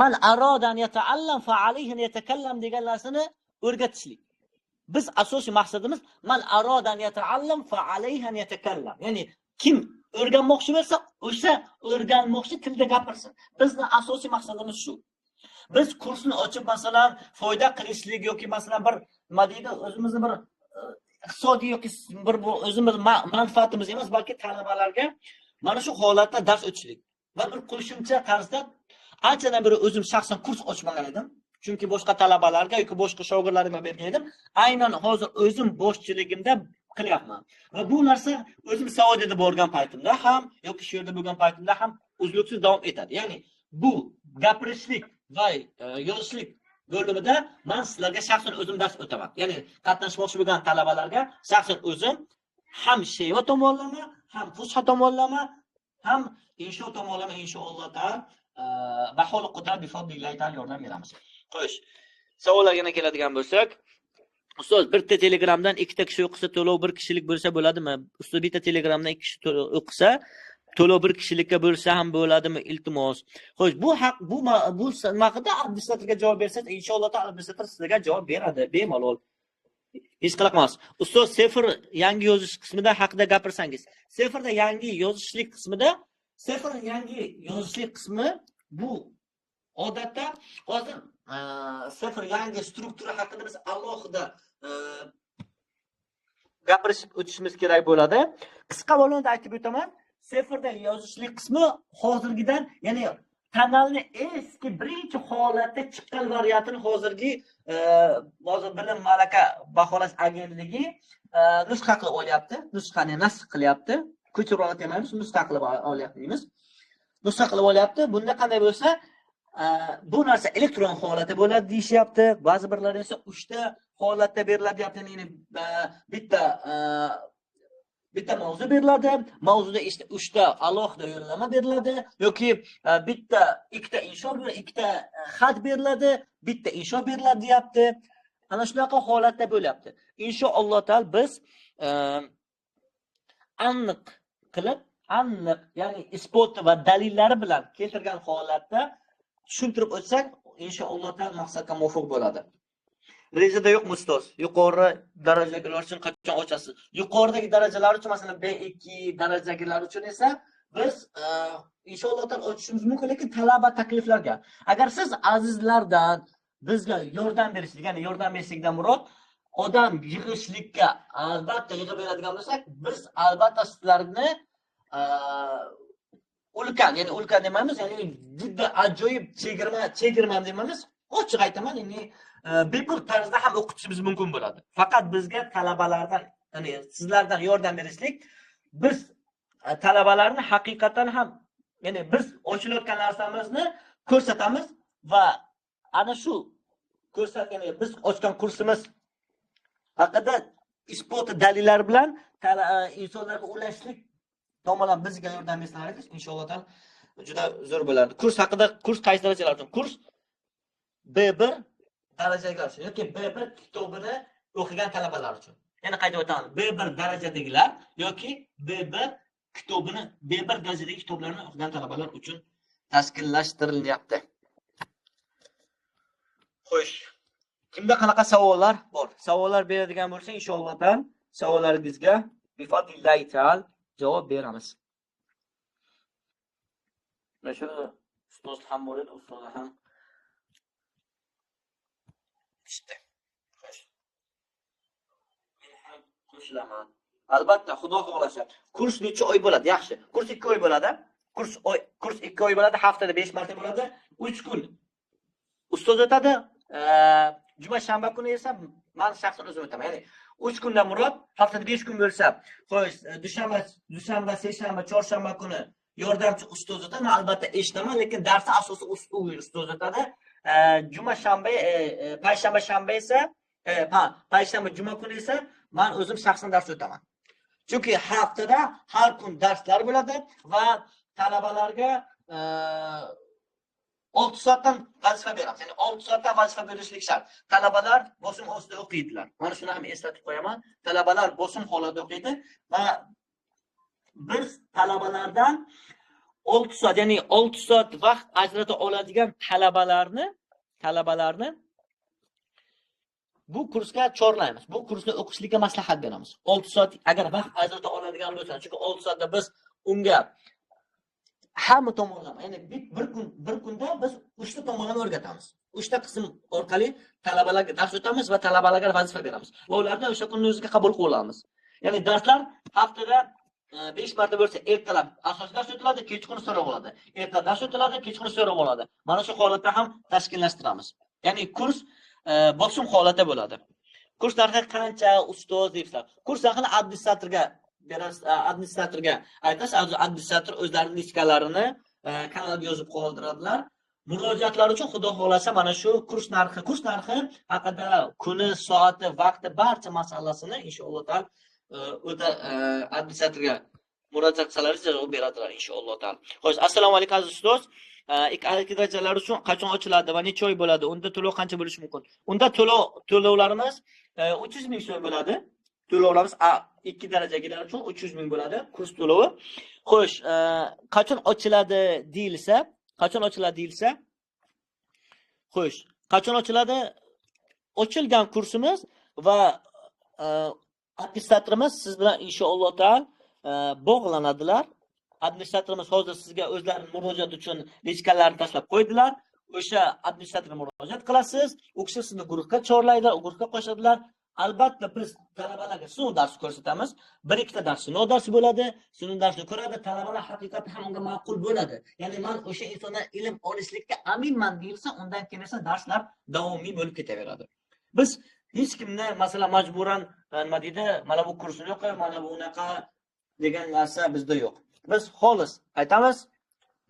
man arodan yata'allam fa alayhi yatakallam degan narsani o'rgatishlik. Biz asosiy maqsadimiz man arodan yata'allam fa alayhi yatakallam. Ya'ni kim o'rganmoqchi bo'lsa, o'sha o'rganmoqchi tilda gapirsin. Bizning asosiy maqsadimiz shu. Biz kursni ochib masalan foyda qilishlik yoki masalan bir nima deydi, o'zimizni bir iqtisodiy yoki bir bu o'zimiz manfaatimiz emas, balki talabalarga mana shu holatda dars o'tishlik va bir qo'shimcha tarzda anchadan beri o'zim shaxsan kurs ochmagan edim. Chunki boshqa talabalarga yoki boshqa shogirdlarimga bergan edim. Aynan hozir o'zim boshchiligimda qilyapman. Va bu narsa o'zim Saudiyada bo'lgan paytimda ham yoki shu yerda bo'lgan paytimda ham uzluksiz davom etadi. Ya'ni bu gapirishlik va yozishlik bo'limida men sizlarga shaxsan o'zim dars o'taman. Ya'ni qatnashmoqchi bo'lgan talabalarga shaxsan o'zim ham sheva tomonlama, ham fusha tomonlama, ham insho tomonlama inshaalloh taol bahol qudrat bifadlillahi taol yordam beramiz. Xo'sh, savollarga keladigan bo'lsak, Ustoz, bitta Telegramdan ikkita kishi o'qisa to'lov bir kishilik bo'lsa bo'ladimi? Ustoz, bitta Telegramdan ikki kishi o'qisa to'lov bir kishilikka bo'lsa ham bo'ladimi? Iltimos. Xo'sh, bu haq bu haqida administratorga javob bersangiz, inshaalloh administrator sizga javob beradi, bemalol. Hech qilaqmas. Ustoz, sifr yangi yozish qismida haqida gapirsangiz. Sifrda yangi yozishlik qismi bu odatda hozir sifr yangi struktura haqida biz alohida gapirishib o'tishimiz kerak bo'ladi. Qisqa bo'landa aytib o'taman. Sifrda yozishlik qismi hozirgidan, ya'ni kanalni eski birinchi holatda chiqqan variantini hozirgi hozir bilim malaka baholash agentligi nusxa qilib olyapti. Nusxani nasx qilyapti. Ko'chirib olmaymiz, nusxa qilib olyapti deymiz. Nusxa qilib olyapti. Bunda qanday bo'lsa, bu narsa elektron holatda bo'ladi deyishyapti. Ba'zi birlar esa 3 ta holatda beriladi deyapti. Ya'ni bitta mavzu beriladi. Mavzuda 3 ta alohida yo'llanma beriladi yoki bitta ikkita insho, ikkita xat beriladi, bitta insho beriladi deyapti. Ana shunaqa holatda bo'lyapti. Inshaalloh taol biz aniq, ya'ni isbot va dalillari bilan keltirgan holatda tushuntirib o'tsak, inshaalloh taol maqsadga muvofiq bo'ladi. Rejada yo'qmi ustoz? Yuqori darajalar uchun qachon ochasiz? Yuqoridagi darajalar uchun, masalan B2 darajagilar uchun esa biz inshaalloh taol ochishimiz mumkin, lekin talaba takliflarga. Agar siz azizlardan bizga yordam berishlik, ya'ni yordam berishlikdan murod odam yig'ishlikka albatta yig'ib beradigan bo'lsak, biz albatta sizlarni ulkan demaymiz, ya'ni juda ajoyib chegirma demaymiz. Ochiq aytaman, ya'ni bepul tarzda ham o'qitishimiz mumkin bo'ladi. Faqat bizga talabalardan, ya'ni sizlardan yordam berishlik, biz talabalarni haqiqatan ham, ya'ni biz ochilayotgan narsamizni ko'rsatamiz va ana shu ya'ni biz ochgan kursimiz haqida isbot dalillar bilan insonlarga ulashlik tomondan bizga yordam bersangiz, inshaalloh taol juda zo'r bo'ladi. Kurs haqida, kurs qaysi darajalar uchun? Kurs B1 darajaga uchun yoki B1 kitobini o'qigan talabalar uchun. Yana qaytib o'taman, B1 darajadagilar yoki B1 darajadagi kitoblarni o'qigan talabalar uchun tashkillashtirilyapti. Xo'sh, kimda qanaqa savollar bor? Savollar beradigan bo'lsa, inshaalloh taol savollaringizga bifadlillahi taol javob beramiz. Mana shu ustoz ham bor edi, ustoz ham işte. Men ham qo'shilaman. Albatta, xudo xohlasa. Kurs necha oy bo'ladi? Yaxshi. Kurs 2 oy bo'ladi. Kurs 2 oy bo'ladi, haftada 5 marta bo'ladi. 3 kun ustoz o'tadi. Juma shanba kuni esa men shaxsan o'zim o'taman. Ya'ni 3 kundan murod haftada 5 kun bo'lsa, xo'sh, dushanba, seshanba, chorshanba kuni yordamchi ustoz o'tadi. Men albatta eshitaman, lekin darsni asosiy ustoz o'tadi. Juma shanba, payshanba shanba esa, payshanba juma kuni esa men o'zim shaxsan dars o'taman. Chunki haftada har kun darslar bo'ladi va talabalarga 6 soatdan vazifa beramiz. Ya'ni 6 soatdan vazifa berishlik shart. Talabalar bosim ostida o'qiydilar. Mana shuni ham eslatib qo'yaman. Talabalar bosim holatda o'qiydi va biz talabalardan 6 soat, ya'ni 6 soat vaqt ajrata oladigan talabalarni bu kursga chorlaymiz. Bu kursni o'qishlikka maslahat beramiz. 6 soat agar vaqt ajrata oladigan bo'lsa, chunki 6 soatda biz unga hamma tomonlama, ya'ni bir kunda biz 3 ta tomonlama o'rgatamiz. 3 ta qism orqali talabalarga dars o'tamiz va talabalarga vazifa beramiz. Va ularni o'sha kunning o'ziga qabul qilib olamiz. Ya'ni darslar haftada 5 marta bo'lsa, ertalab asosiy dars o'tiladi, kechqurun so'roq bo'ladi. Ertalab dars o'tiladi, kechqurun so'roq bo'ladi. Mana shu holatda ham tashkillashtiramiz. Ya'ni kurs bosim holatda bo'ladi. Kurs narxi qancha ustoz deysiz? Kurs narxini administratorga aytasiz, administrator o'zlarining diskalarini kanalga yozib qoldiradilar. Murojaatlar uchun xudo xolasa mana shu kurs narxi haqida kuni, soati, vaqti barcha masalasini inshaalloh taol o'ta administratorga murojaat qilsangiz javob beradilar inshaalloh taol. Xo'sh, assalomu alaykum aziz ustoz. Ikki darajalar uchun qachon ochiladi va necha oy bo'ladi? Unda to'lov qancha bo'lishi mumkin? Unda to'lovlarimiz 300 ming so'm bo'ladi. To'lovlarimiz A2 darajagilar uchun 300 ming bo'ladi kurs to'lovi. Xo'sh, qachon ochiladi deyilsa, xo'sh, qachon ochiladi? Ochilgan kursimiz va administratorimiz siz bilan inshaalloh taol bog'lanadilar. Administratorimiz hozir sizga o'zlari murojaat uchun lechkalarni tashlab qo'ydilar. O'sha administratorga murojaat qilasiz, u kishi sizni guruhga chorlaydilar, u guruhga qo'shadilar. Albatta biz talabalarga sinov darsi ko'rsatamiz. 1-2 dars sinov darsi bo'ladi. Sinov darsini ko'radi, talabalar haqiqatan ham unga ma'qul bo'ladi. Ya'ni men o'sha insondan ilm olishlikka aminman deyilsa, undan keyin esa darslar davomiy bo'lib ketaveradi. Biz hech kimni masalan majburan nima deydi, mana bu kursni o'qi, mana bu unaqa degan narsa bizda yo'q. Biz xolis aytamiz,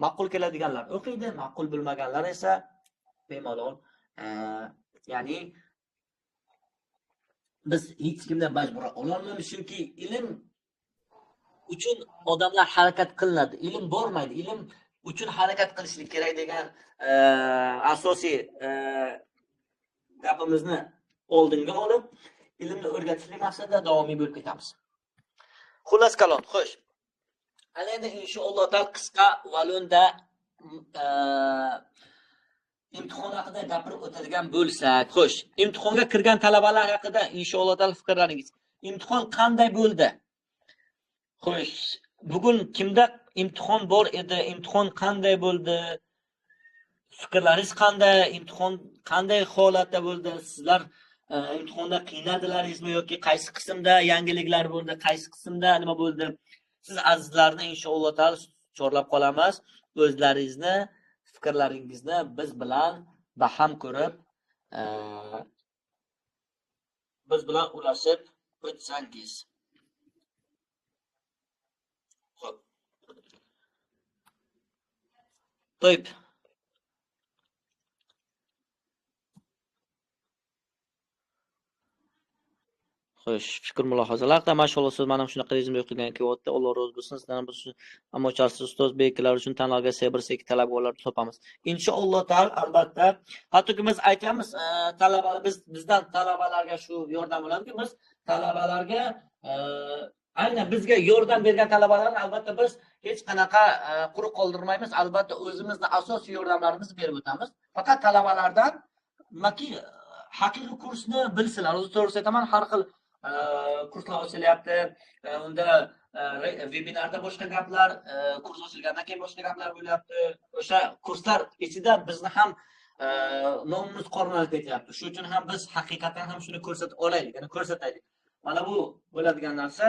ma'qul keladiganlar o'qiydi, ma'qul bo'lmaganlar esa bemalol, ya'ni biz hech kimdan majburan ololmaymiz, chunki ilm uchun odamlar harakat qilinadi. Ilm bormaydi. Ilm uchun harakat qilishlik kerak degan asosiy gapimizni oldinga olib, ilmni o'rgatishlik maqsadida davomiy bo'lib ketamiz. Xullas kalom, xo'sh. Endi inshaalloh taol qisqa va lo'nda imtihon haqida gapirib o'tadigan bo'lsak, xo'sh, imtihonga kirgan talabalar haqida inshaalloh taol fikrlaringiz. Imtihon qanday bo'ldi? Xo'sh, bugun kimda imtihon bor edi? Imtihon qanday bo'ldi? Fikrlaringiz qanday? Imtihon qanday holatda bo'ldi? Sizlar imtihonda qiynaldilaringizmi yoki qaysi qismda yangiliklar bo'ldi, qaysi qismda nima bo'ldi? Siz azizlarni inshaalloh taol chorlab qolamiz. O'zlaringizni fikrlaringizni biz bilan baham ko'rib, biz bilan ulashib o'tsangiz. Xo'p. To'yib. Xo'sh, fikr mulohazalarda mashallah siz mana shunaqa rejimda o'qigan kelyapti. Alloh rozi bo'lsin. Sizdan biz amocharsiz ustoz beklar uchun tanlovga C1C2 talabgorlar topamiz. Inshaalloh taol albatta. Hattoki biz aytamiz, talabalar bizdan talabalarga shu yordam bo'ladiki, biz talabalarga aynan bizga yordam bergan talabalarni albatta biz hech qanaqa quruq qoldirmaymiz. Albatta o'zimizning asosiy yordamlarimizni berib o'tamiz. Faqat talabalardan maki haqiqiy kursni bilsinlar. O'zi to'g'risi aytaman, har xil kurslar ochilyapti. Unda webinarda boshqa gaplar, kurs ochilgandan keyin boshqa gaplar bo'lyapti. O'sha kurslar ichida bizni ham nomimiz qornalib ketyapti. Shuning uchun ham biz haqiqatan ham shuni ko'rsatib olaylik, ya'ni ko'rsataylik. Mana bu bo'ladigan narsa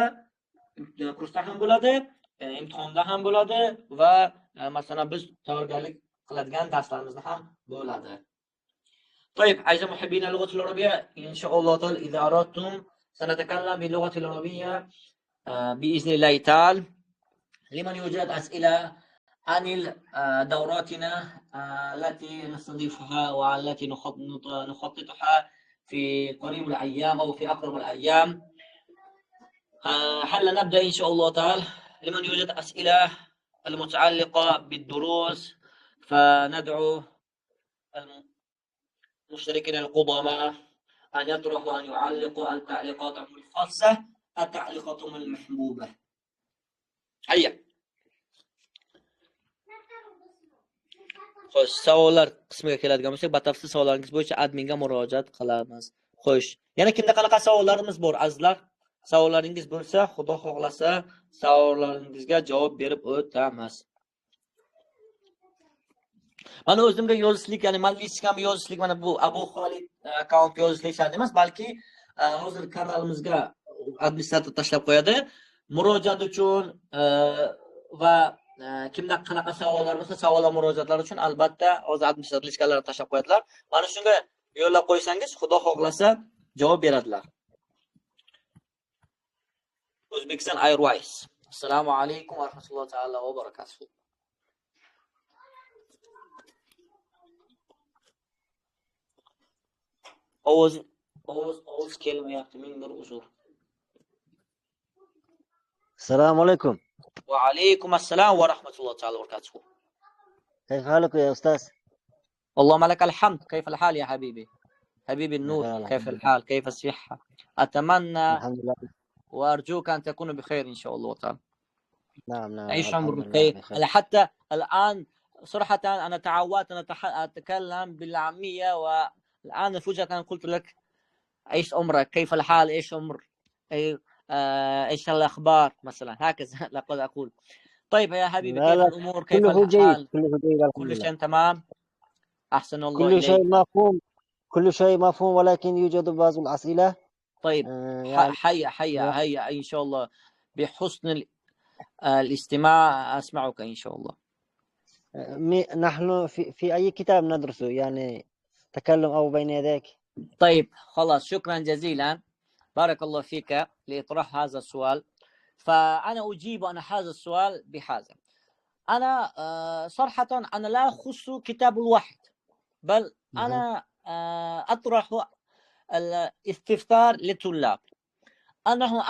kursda ham bo'ladi, imtihonda ham bo'ladi va masalan biz tayyorgarlik qiladigan darslarimizda ham bo'ladi. طيب أعزائي محبين اللغة العربية إن شاء الله تعالى إذا أردتم سنتكلم باللغة العربية بإذن الله تعالى. لمن يوجد أسئلة عن دوراتنا التي نستضيفها والتي نخططها في قريب الأيام أو في أقرب الأيام، هل نبدأ إن شاء الله تعالى. لمن يوجد أسئلة المتعلقة بالدروس فندعو المشتركين القدماء أن يطرحوا أن يعلقوا تعليقاتهم الخاصة تعليقاتهم المحبوبة. هيا. Xo'sh, savollar qismiga keladigan bo'lsak, batafsil savollaringiz bo'yicha adminga murojaat qilamiz. Xo'sh, yana kimda qanaqa savollarimiz bor azizlar? Savollaringiz bo'lsa, Xudo xohlasa, savollaringizga javob berib o'tamiz. Mana o'zimga yozishlik, ya'ni men lichkamga yozishlik, mana bu Abu Xolid akkaunt yozishlik shart emas, balki hozir kanalimizga administrator tashlab qo'yadi. Murojaat uchun va kimda qanaqa savollar bo'lsa, savollar murojaatlar uchun albatta hozir administrator lichkalarni tashlab qo'yadilar. Mana shunga yo'llab qo'ysangiz, Xudo xohlasa javob beradilar. Uzbekistan Airways. Assalomu alaykum va rahmatullohi taala va barakatuh. Ovoz kelmayapti, ming bir uzr. السلام عليكم. وعليكم السلام ورحمة الله تعالى وبركاته. كيف حالك يا أستاذ؟ اللهم لك الحمد. كيف الحال يا حبيبي؟ حبيبي النور، بخير كيف الحمد لله. الحال؟ كيف الصحة؟ أتمنى الحمد لله. وأرجوك أن تكونوا بخير إن شاء الله تعالى. نعم نعم عيش الحمد عمرك لله بخير. بخير. حتى الآن صراحة أنا تعودت أن أتكلم بالعامية، والآن فجأة أنا قلت لك عيش عمرك، كيف الحال، إيش عمر، إيش الأخبار مثلا، هكذا لقد أقول. طيب يا حبيبي، لا كيف لا، الأمور، كيف كله جيد، الحال؟ كله جيد الحمد كل لله. شيء تمام؟ أحسن الله كل شيء إليك. مفهوم، كل شيء مفهوم، ولكن يوجد بعض الأسئلة طيب يعني هيا إن شاء الله بحسن الاستماع أسمعك إن شاء الله. نحن في أي كتاب ندرسه يعني، تكلم أو بين يديك. طيب خلاص، شكرا جزيلا، بارك الله فيك لإطراح هذا السؤال. فأنا أجيب عن هذا السؤال بهذا. أنا صراحة أنا لا أخص كتاب الواحد، بل أنا أطرح الاستفسار للطلاب أنهم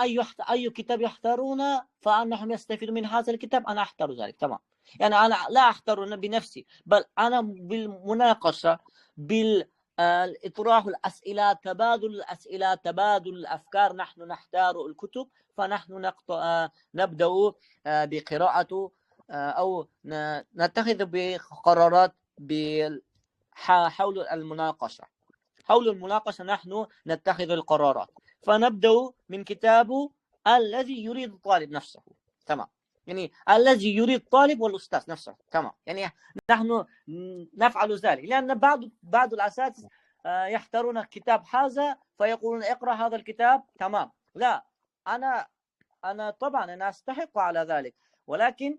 أي كتاب يختارون فأنهم يستفيدون من هذا الكتاب، أنا أختار ذلك. تمام، يعني أنا لا أختار بنفسي، بل أنا بالمناقشة، بالإطراح الأسئلة، تبادل الأسئلة، تبادل الأفكار، نحن نختار الكتب. فنحن نبدأ بقراءة أو نتخذ بقرارات حول المناقشة. حول المناقشة نحن نتخذ القرارات. فنبدأ من كتاب الذي يريد الطالب نفسه. تمام، يعني الذي يريد الطالب والأستاذ نفسه. تمام، يعني نحن نفعل ذلك، لأن بعض الأساتذة يختارون كتاب هذا فيقولون اقرأ هذا الكتاب. تمام، لا، أنا طبعا أنا أستحق على ذلك، ولكن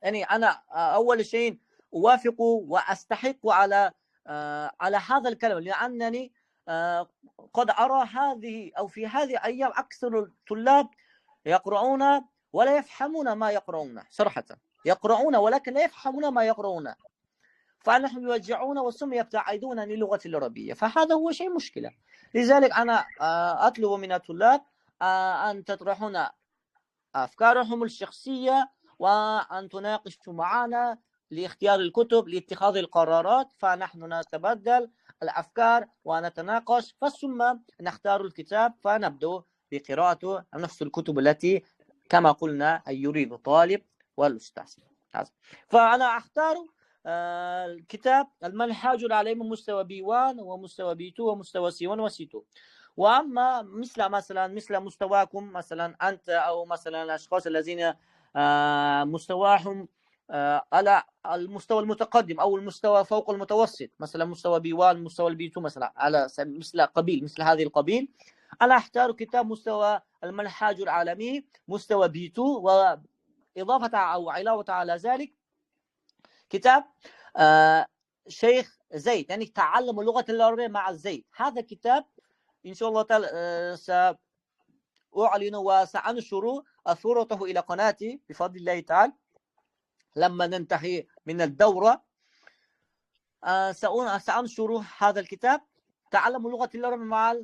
يعني أنا أول شيء أوافق وأستحق على هذا الكلام، لأنني قد أرى في هذه الأيام أكثر الطلاب يقرؤون ولا يفهمون ما يقرؤون. صراحة يقرؤون ولكن لا يفهمون ما يقرؤون، فنحن يوجعون وثم يبتعدون عن اللغة العربية، فهذا هو شيء مشكلة. لذلك أنا أطلب من الطلاب أن تطرحون أفكارهم الشخصية، وأن تناقشوا معنا لاختيار الكتب، لاتخاذ القرارات. فنحن نتبادل الأفكار ونتناقش، ثم نختار الكتاب فنبدأ بقراءة نفس الكتب التي كما قلنا يريد الطالب والأستاذ. فأنا أختار الكتاب المنهاج العلمي مستوى B1 ومستوى B2 ومستوى C1 وC2. واما مثل مستواكم، مثلا انت او مثلا الاشخاص الذين مستواهم على المستوى المتقدم او المستوى فوق المتوسط، مثلا مستوى B1 مستوى B2 مثلا، على مثل هذه القبيل، انا اختار كتاب مستوى المنهاج العالمي مستوى B2. واضافه او علاوه على ذلك كتاب شيخ زيد، يعني تعلم اللغه العربيه مع زيد. هذا كتاب إن شاء الله تعالى سأعلن وسأنشر صورته إلى قناتي بفضل الله تعالى لما ننتهي من الدورة. سأنشر هذا الكتاب تعلم لغة العربية مع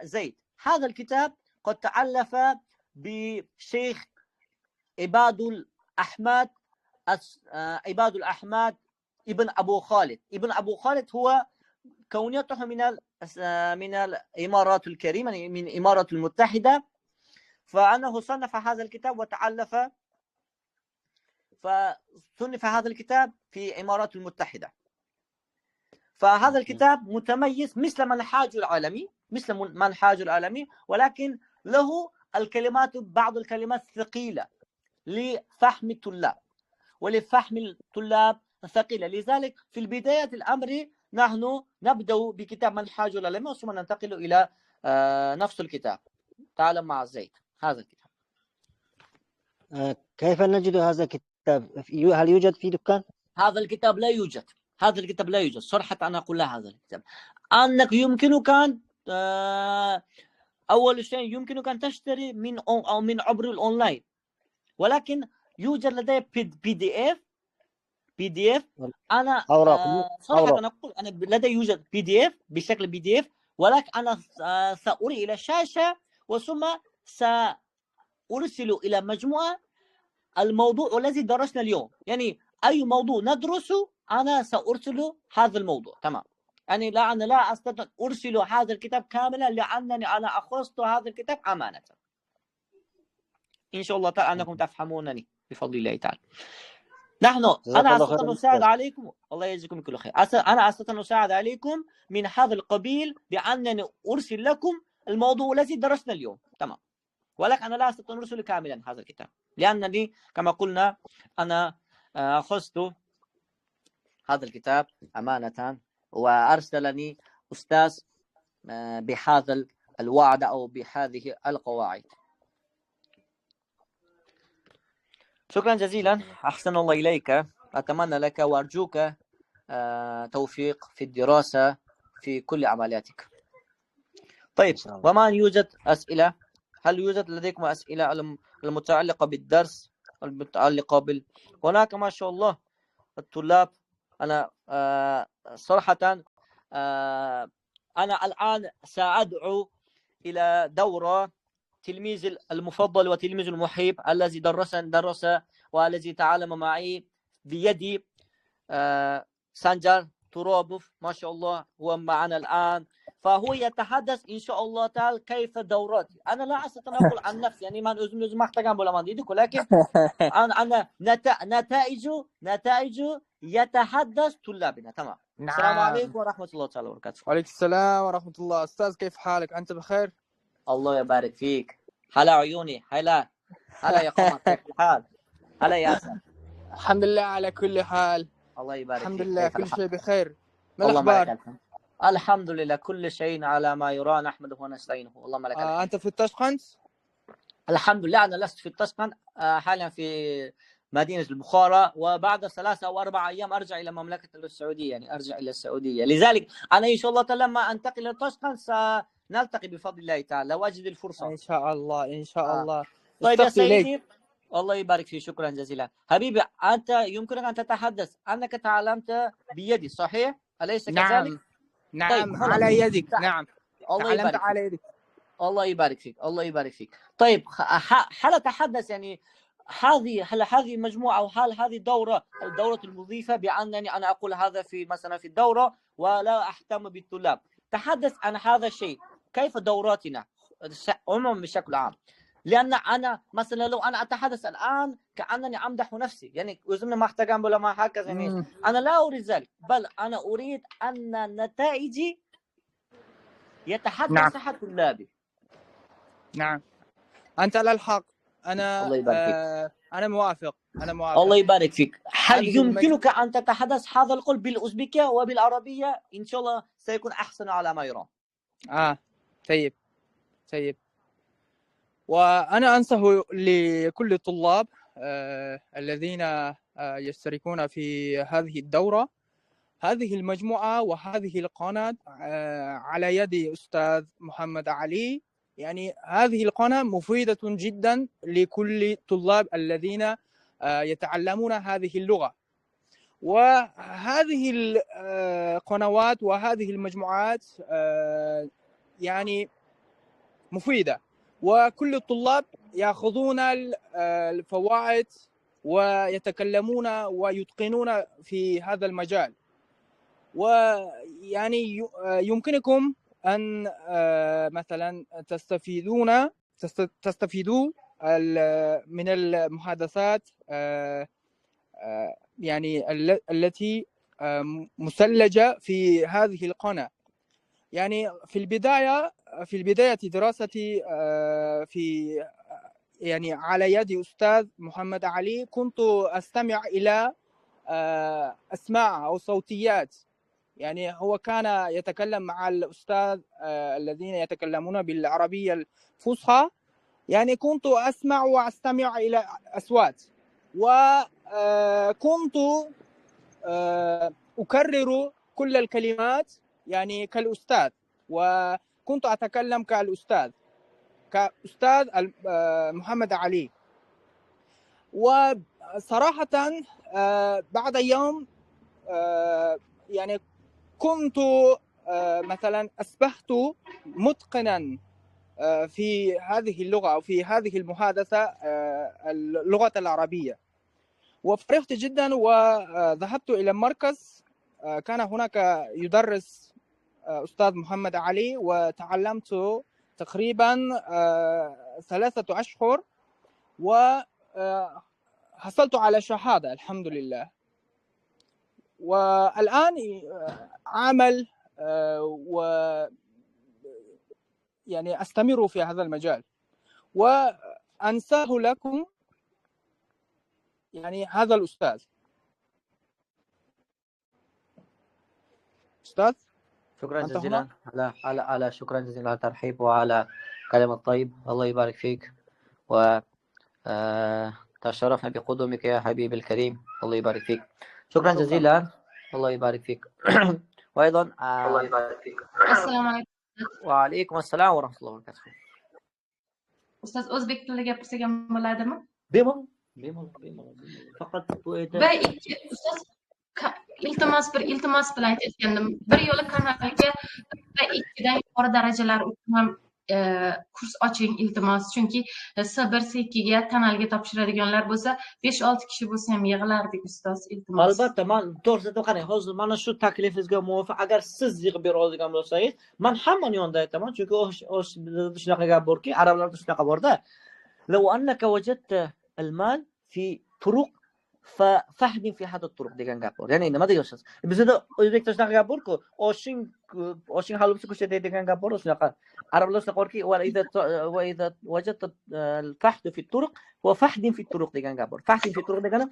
زيد. هذا الكتاب قد تألف بشيخ عباد الأحمد ابن أبو خالد. ابن أبو خالد هو كونيته من الإمارات الكريمة، من الإمارات المتحدة، فأنه صنف هذا الكتاب فصنف هذا الكتاب في الإمارات المتحدة. فهذا الكتاب متميز مثل منهاج العالمي، ولكن له بعض الكلمات ثقيلة لفهم الطلاب ولفهم الطلاب ثقيلة. لذلك في البداية الأمر نحن نبدأ بكتاب منهاج العلماء ثم ننتقل إلى نفس الكتاب تعلم مع زيد. هذا الكتاب كيف نجد هذا الكتاب؟ هل يوجد في دكان؟ هذا الكتاب لا يوجد. صراحة أنا أقول له هذا الكتاب أنك يمكنك أول شيء يمكنك أن تشتري من عبر الأونلاين، ولكن يوجد لدي بي دي اف. انا صراحه انا اقول انا لدي يوجد بي دي اف بشكل بي دي اف، ولكن انا سأري الى الشاشه وثم سأرسل الى مجموعه الموضوع الذي درسنا اليوم، يعني اي موضوع ندرسه انا سأرسل هذا الموضوع. تمام، يعني لا، أنا لا أستطيع أرسل هذا الكتاب كاملا لأنني أنا أخذت هذا الكتاب أمانة. إن شاء الله تعالى أنكم تفهمونني بفضل الله تعالى. جزاك أنا الله أستطيع خيرا أن أساعد أستاذ. عليكم، الله يجزيكم كل خير. أنا أستطيع أن أساعد عليكم من هذا القبيل بأنني أرسل لكم الموضوع الذي درسنا اليوم، تمام. ولكن أنا لا أستطيع أن أرسل كاملا هذا الكتاب لأنني كما قلنا أنا أخذت هذا الكتاب أمانة، وأرسلني أستاذ بهذا الوعد أو بهذه القواعد. شكرا جزيلا، أحسن الله إليك. أتمنى لك وأرجوك توفيق في الدراسة في كل عملياتك. طيب، وما يوجد أسئلة؟ هل يوجد لديكم أسئلة المتعلقة بالدرس، المتعلقة هناك ما شاء الله الطلاب. أنا صراحة أنا الآن سأدعو إلى دورة تلميذ المفضل وتلميذ المحب الذي درس والذي تعلم معي بيدي، سانجر ترابوف ما شاء الله هو معنا الآن، فهو يتحدث إن شاء الله تعالى كيف دوراتي. أنا لا أستطيع أن أقول عن نفسي، يعني ما أزم محتاج أقول ما ديدك، ولكن أنا نتائج يتحدث طلابنا. تمام. السلام عليكم ورحمة الله تعالى وبركاته. وعليكم السلام ورحمة الله. أستاذ كيف حالك؟ أنت بخير؟ الله يبارك فيك. هلا عيوني، هلا يا قمر، كيف الحال؟ هلا ياسر. الحمد لله على كل حال. الله يبارك الحمد فيك. لله كل شيء بخير. ما الله الأخبار؟ معك. الحمد لله كل شيء على ما يرى، نحمده ونستعينه. والله ملك الحمد. أنت في طشقند؟ الحمد لله أنا لست في طشقند، حاليا في مدينة البخارى، وبعد 3 أو 4 أيام أرجع إلى مملكة السعودية، يعني أرجع إلى السعودية. لذلك أنا إن شاء الله لما أنتقل إلى طشقند سنلتقي بفضل الله تعالى لو أجد الفرصة. إن شاء الله إن شاء الله. طيب يا سيدي، الله يبارك فيك، شكرا جزيلا. حبيبي أنت يمكنك أن تتحدث أنك تعلمت بيدي، صحيح؟ أليس كذلك؟ نعم طيب، على يدك. نعم الله يبارك على يدك. الله يبارك فيك، الله يبارك فيك. طيب، هل أتحدث يعني هذه مجموعة أو هذه الدورة المضيفة بأنني أنا أقول هذا في مثلا في الدورة ولا أهتم بالطلاب؟ تحدث عن هذا الشيء، كيف دوراتنا عموما بشكل عام. لأن أنا مثلا لو أنا أتحدث الآن كأنني أمدح نفسي، يعني وزمنا ما أحتاج ولا ما هكذا، يعني أنا لا أريد ذلك، بل أنا أريد أن نتائجي يتحدث عن طلابي. نعم أنت على الحق. الله يبارك فيك. أنا موافق. الله يبارك فيك. هل يمكنك أن تتحدث هذا القول بالأوزبكية وبالعربية؟ إن شاء الله سيكون أحسن على ما يرام. طيب. وأنا أنصح لكل الطلاب الذين يشتركون في هذه الدورة، هذه المجموعة وهذه القناة على يد أستاذ محمد علي. يعني هذه القناة مفيدة جدا لكل الطلاب الذين يتعلمون هذه اللغة. وهذه القنوات وهذه المجموعات يعني مفيدة، وكل الطلاب يأخذون الفوائد ويتكلمون ويتقنون في هذا المجال. ويعني يمكنكم أن مثلا تستفيدوا من المحادثات يعني التي مسلجة في هذه القناة. يعني في بداية دراستي في يعني على يد أستاذ محمد علي كنت أستمع إلى أسماع أو صوتيات. يعني هو كان يتكلم مع الأستاذ الذين يتكلمون بالعربية الفصحى، يعني كنت أسمع وأستمع إلى أصوات، وكنت أكرر كل الكلمات يعني كالأستاذ، وكنت أتكلم كأستاذ محمد علي. وصراحة بعد يوم يعني كنت مثلا أصبحت متقنا في هذه اللغة أو في هذه المحادثة اللغة العربية. وفرحت جدا وذهبت إلى مركز كان هناك يدرس أستاذ محمد علي، وتعلمت تقريبا 3 أشهر، وحصلت على شهادة الحمد لله. والآن أعمل و يعني أستمر في هذا المجال، وأنساه لكم يعني هذا الأستاذ. أستاذ شكرا أنت جزيلا هنا؟ على شكرا جزيلا على الترحيب وعلى كلام الطيب. الله يبارك فيك، و تشرفنا بقدومك يا حبيبي الكريم. الله يبارك فيك. شكرا جزيلا. الله يبارك فيك. وأيضا الله يبارك فيك. Assalomu alaykum. وعليكم السلام ورحمة الله وبركاته. Ustoz, o'zbek tilida gapirsak ham bo'ladimi? bemalol. Faqat bu yerda Va ikki ustoz bir iltimos bilan aytayotgandim. Bir yo'li kanalga va 2dan yuqori darajalar uchun ham kurs oching iltimos. Chunki S1, S2ga kanalga topshiradiganlar bo'lsa 5-6 kishi bo'lsa ham yig'ilardik ustoz, iltimos. albatta, men to'g'risida qarang, hozir mana shu taklifingizga muvofiq agar siz yig'ib bera oladigan bo'lsangiz, men hammani yonida aytaman, chunki shunaqa gap borki, arablarda shunaqa borda. لو أنك وجدت المال في طرق فاهدم في هذا الطرق degan gap bor. Ya'ni nima deyapsiz? Bizda o'zbekcha shunaqa gap bor-ku, oshing halubsi ko'rsatadigan gap bor, shunaqa. Arablar shunaqa borki, va idza wajadta al-fahd fi at-turuq wa fahdim fi at-turuq degan gap bor. Fahdim fi at-turuq degani,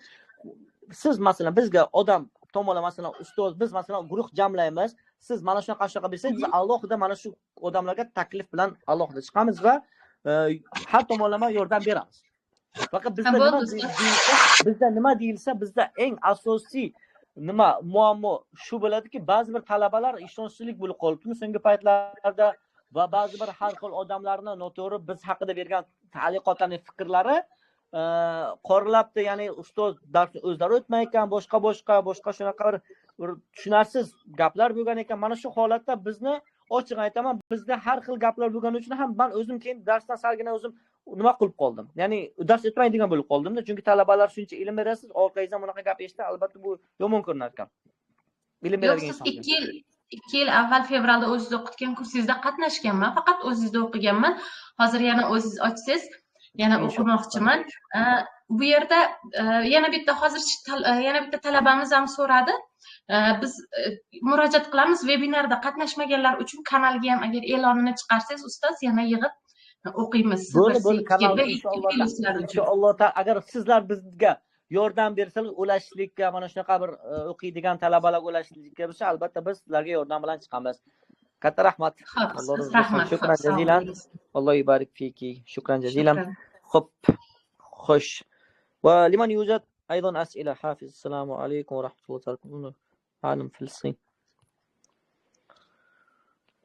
siz masalan bizga odam tomonlar, masalan ustoz, biz masalan guruh jamlaymiz, siz mana shunaqa bersangiz, biz alohida mana shu odamlarga taklif bilan alohida chiqamiz va har tomonlama yordam beramiz. Faqat bizda nima deyilsa, bizda eng asosiy nima muammo shu bo'ladiki, ba'zi bir talabalar ishonchsizlik bo'lib qolibdi so'nggi paytlarda va ba'zi bir har xil odamlarni noto'g'ri biz haqida bergan ta'liqotlarning fikrlari qorilabdi. Ya'ni ustoz darsni o'zlari o'tmay ekan, boshqa shunaqa bir tushunarsiz gaplar bo'lgan ekan. Mana shu holatda bizni ochiq aytaman, bizda har xil gaplar bo'lgani uchun ham men o'zim keyin darsdan salgina o'zim nima qilib qoldim. Ya'ni dars o'tmaydigan bo'lib qoldim-da, chunki talabalar shuncha ilm berasiz, orqangizdan bunaqa gap eshitsa, albatta bu yomon ko'rinar ekan. Ilm beradigan inson. 2 yil avval fevralda o'zingiz o'qitgan kursingizda qatnashganman, faqat o'zingizda o'qiganman. Hozir yana o'zingiz ochsangiz yana o'qimoqchiman. Bu yerda yana bitta talabamiz ham so'radi. Biz murojaat qilamiz webinarda qatnashmaganlar uchun kanalga ham agar e'lonini chiqarsangiz ustoz, yana yig'ib o'qiymiz. Bo'ldi, kanalda inshaalloh agar sizlar bizga yordam bersangiz, ulashishlikka, mana shunaqa bir o'qiydigan talabalarga ulashishlikka bo'lsa, albatta biz sizlarga yordam bilan chiqamiz. Katta rahmat. Rahmat. Shukran jazilan. Alloh yubarik fiki. Shukran jazilan. Xo'p. Xo'sh. Va liman yujad aydan as'ila hafiz. Assalomu alaykum va rahmatullohi va barakatuh. عالم فلسطين.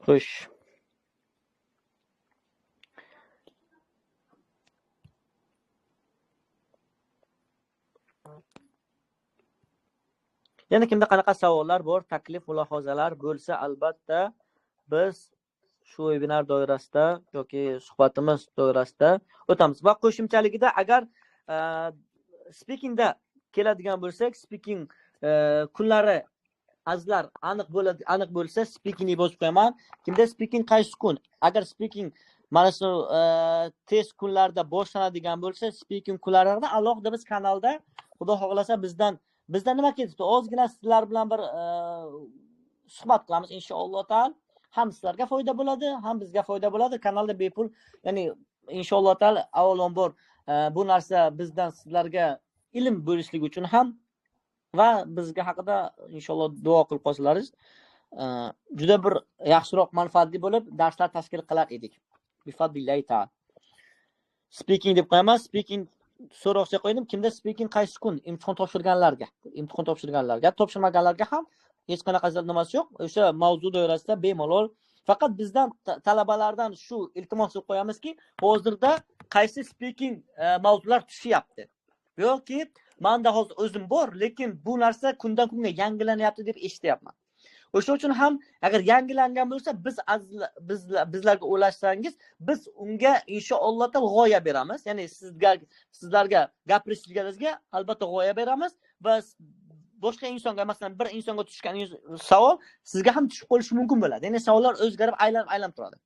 خوش. Yana kimda qanaqa savollar bor, taklif, mulohazalar bo'lsa, albatta biz shu webinar doirasida yoki suhbatimiz doirasida o'tamiz. Va qo'shimchaligida agar speakingda keladigan bo'lsak, speaking kunlari azlar aniq bo'lsa, speakingni bosib qo'yaman. Kimda speaking qaysi kun? Agar speaking mana shu test kunlarda boshlanadigan bo'lsa, speaking kunlarida alohida biz kanalda, xudo xohlasa, bizdan nima ketibdi? Ozgina sizlar bilan bir suhbat qilamiz inshaalloh taol. Ham sizlarga foyda bo'ladi, ham bizga foyda bo'ladi. Kanalda bepul, ya'ni inshaalloh taol avvalambor bu narsa bizdan sizlarga ilm bo'lishlik uchun ham va bizga haqida inshaalloh duo qilib qolsalaringiz, juda bir yaxshiroq manfaatli bo'lib darslar tashkil qilar edik. Bifadlillahi taala. Speaking deb qo'yaman. Speaking so'roqcha qo'ydim. Kimda speaking qaysi kun? Imtihon topshirganlarga, topshirmaganlarga ham hech qanaqa nimasi yo'q. O'sha mavzu doirasida bemalol. Faqat bizdan talabalardan shu iltimos qilib qo'yamizki, hozirda qaysi speaking mavzular tushyapti yoki menda hozir o'zim bor, lekin bu narsa kundan kunga yangilanyapti deb eshityapman. O'sha uchun ham agar yangilangan bo'lsa, bizlarga ulashsangiz, biz unga inshaalloh g'oya beramiz. Ya'ni sizlarga gapirishingizga albatta g'oya beramiz va boshqa insonga, masalan, bir insonga tushgan savol sizga ham tushib qolishi mumkin bo'ladi. Ya'ni savollar o'zgarib, aylanib turadi.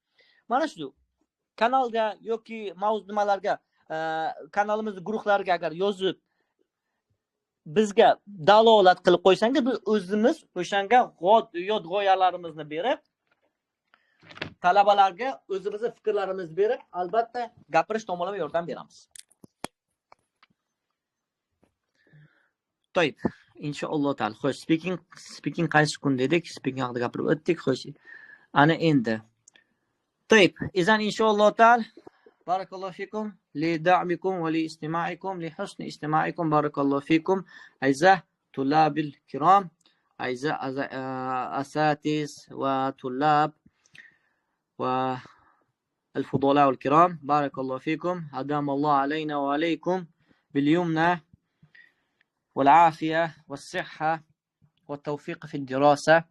Mana shu kanalga yoki mavzu nimalarga, kanalimizning guruhlariga agar yozib bizga dalolat qilib qo'ysangiz, biz o'zimiz o'shanga yod g'oyalarimizni berib, talabalarga o'zimizning fikrlarimizni berib, albatta gapirish tomonlama yordam beramiz. To'yib, inshaalloh taala. Xo'sh, speaking qaysi kun dedik? Speaking haqida gapirib o'tdik. Xo'sh, ana endi. To'yib, izan inshaalloh taala. Barakallohu fikum li da'mikum va li istima'ikum li husni istima'ikum. Barakallohu fikum. Ayza tullabil kiram, ayza asatiz va tullab va الفضلاء والكرام بارك الله فيكم أدام الله علينا وعليكم باليمنى والعافية والصحة والتوفيق في الدراسة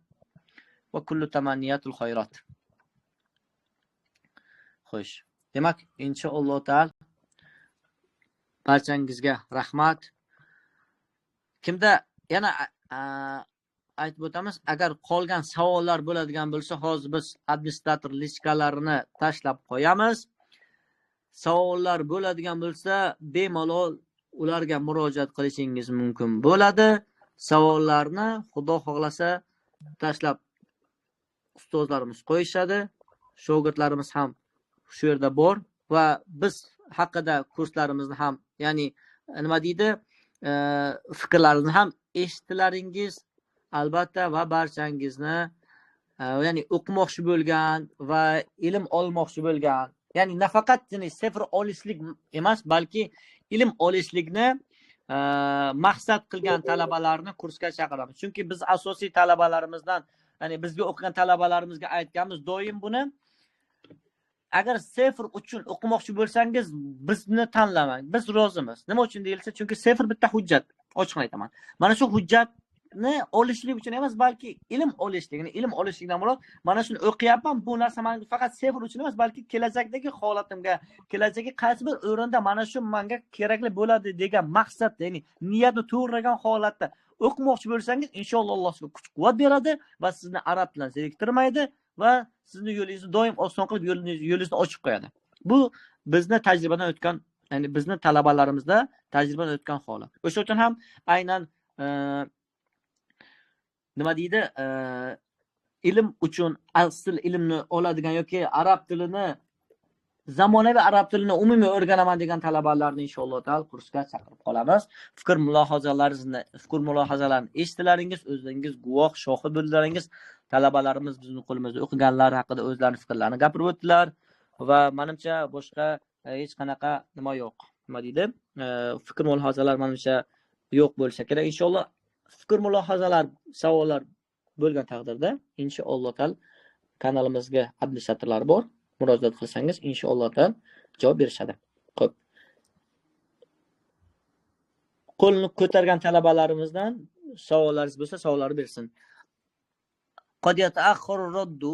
وكل تمنيات الخيرات. خوش. Demak, inshaalloh taala barchangizga rahmat. Kimda yana aytib o'tamiz, agar qolgan savollar bo'ladigan bo'lsa, hozir biz administrator lichkalarini tashlab qo'yamiz. Savollar bo'ladigan bo'lsa, bemalol ularga murojaat qilishingiz mumkin bo'ladi. Savollarni Xudo xohlasa tashlab ustozlarimiz qo'yishadi. Shogirdlarimiz ham shu yerda bor va biz haqida kurslarimizni ham, ya'ni nima deydi, fikrlaringizni ham eshitilaringiz albatta va barchangizni, ya'ni o'qimoqchi bo'lgan va ilm olmoqchi bo'lgan, ya'ni nafaqat sifr olishlik emas, balki ilm olishlikni maqsad qilgan talabalarni kursga chaqiramiz. Chunki biz asosiy talabalarimizdan, ya'ni bizga o'qigan talabalarimizga aytganmiz doim buni. Agar sifr uchun o'qimoqchi bo'lsangiz, bizni tanlamang. Biz rozimiz. Nima uchun deyilsa, chunki sifr bitta hujjat. Ochiq aytaman. Mana shu hujjatni olishlik uchun emas, balki ilm olishlik. Ya'ni ilm olishlikdan murod, mana shuni o'qiyapman, bu narsa menga faqat sifr uchun emas, balki kelajakdagi holatimga, kelajakdagi qaysi bir o'rinda mana shu menga kerakli bo'ladi degan maqsad, ya'ni niyatni to'g'rilagan holatda o'qimoqchi bo'lsangiz, inshaalloh Alloh sizga kuch-quvvat beradi va sizni arab bilan zeriktirmaydi va sizni yo'lingizni doim oson qilib yo'lingizni ochib qo'yadi. Bu bizni tajribadan o'tgan, ya'ni bizni talabalarimizda tajribadan o'tgan holat. O'sha uchun ham aynan nima deydi, ilm uchun asl ilmni oladigan yoki arab tilini, zamonaviy arab tilini umumiy o'rganaman degan talabalarni inshaalloh taol kursga chaqirib qolamiz. Fikr mulohazalarni eshitilaringiz, o'zingiz guvoh, shohid bo'ldilaringiz. Talabalarimiz bizning qo'limizda o'qiganlar haqida o'zlarining fikrlarini gapirib o'tdilar va menimcha boshqa hech qanaqa nima yo'q. Nima deydi? Fikr mulohazalar menimcha yo'q bo'lsa kerak. Inshaalloh fikr mulohazalar, savollar bo'lgan taqdirda inshaalloh taol kanalimizga administratorlar bor. Murojaat qilsangiz inshaalloh taol javob berishadi. Xo'p. Qo'lni ko'targan talabalarimizdan savollaringiz bo'lsa, savollar bersin. قد يتأخر الرد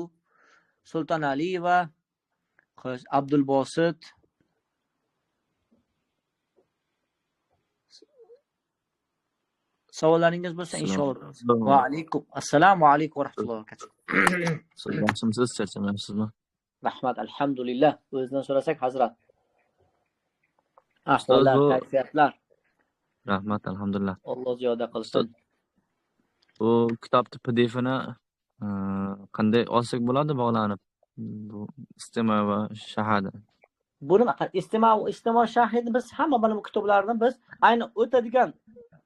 سلطان علي و عبد الباسط savollaringiz bo'lsa inshaalloh. Va alaykum assalom va alaykum va rahmatullohi va barakatuh. Siz yaxshimisiz, charchamayapsizmi? Rahmat, alhamdulillah. O'zidan so'rasak, hazrat. Ahvollar, kayfiyatlar. Rahmat, alhamdulillah. Alloh ziyoda qilsin. Bu kitobning PDF-ini qanday olsak bo'ladi bog'lanib? Bu istimo va shahada. Buni istimo shahidni biz hamma mana bu kitoblarni biz ayni o'tadigan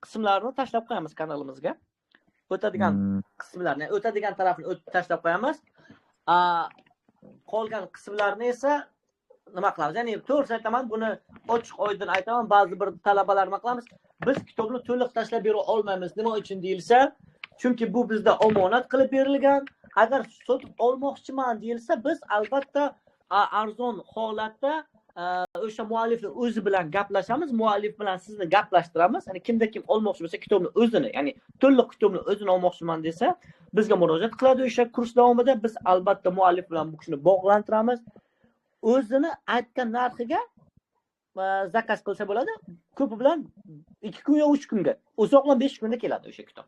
qismlarini tashlab qo'yamiz kanalimizga. O'tadigan qismlarni, o'tadigan tarafini tashlab qo'yamiz. Qolgan qismlarni esa nima qilamiz? Ya'ni to'g'ri aytaman, buni ochiq oydin aytaman, ba'zi bir talabalar nima qilamiz? Biz kitobni to'liq tashlab bera olmaymiz. Nima uchun deyilsa, chunki bu bizda omonat qilib berilgan. Agar sotib olmoqchiman deyilsa, biz albatta arzon holatda o'sha muallifning o'zi bilan gaplashamiz, muallif bilan sizni gaplashtiramiz. Ya'ni kimda kim olmoqchi bo'lsa kitobni o'zini, ya'ni to'liq kitobni o'zini olmoqchiman desa, bizga murojaat qiladi. O'sha kurs davomida biz albatta muallif bilan bu kishini bog'lantiramiz. O'zini aytgan narxiga zakaz qilsa bo'ladi. Ko'pi bilan 2 kun yo 3 kunga, uzoq bilan 5 kunda keladi o'sha kitob.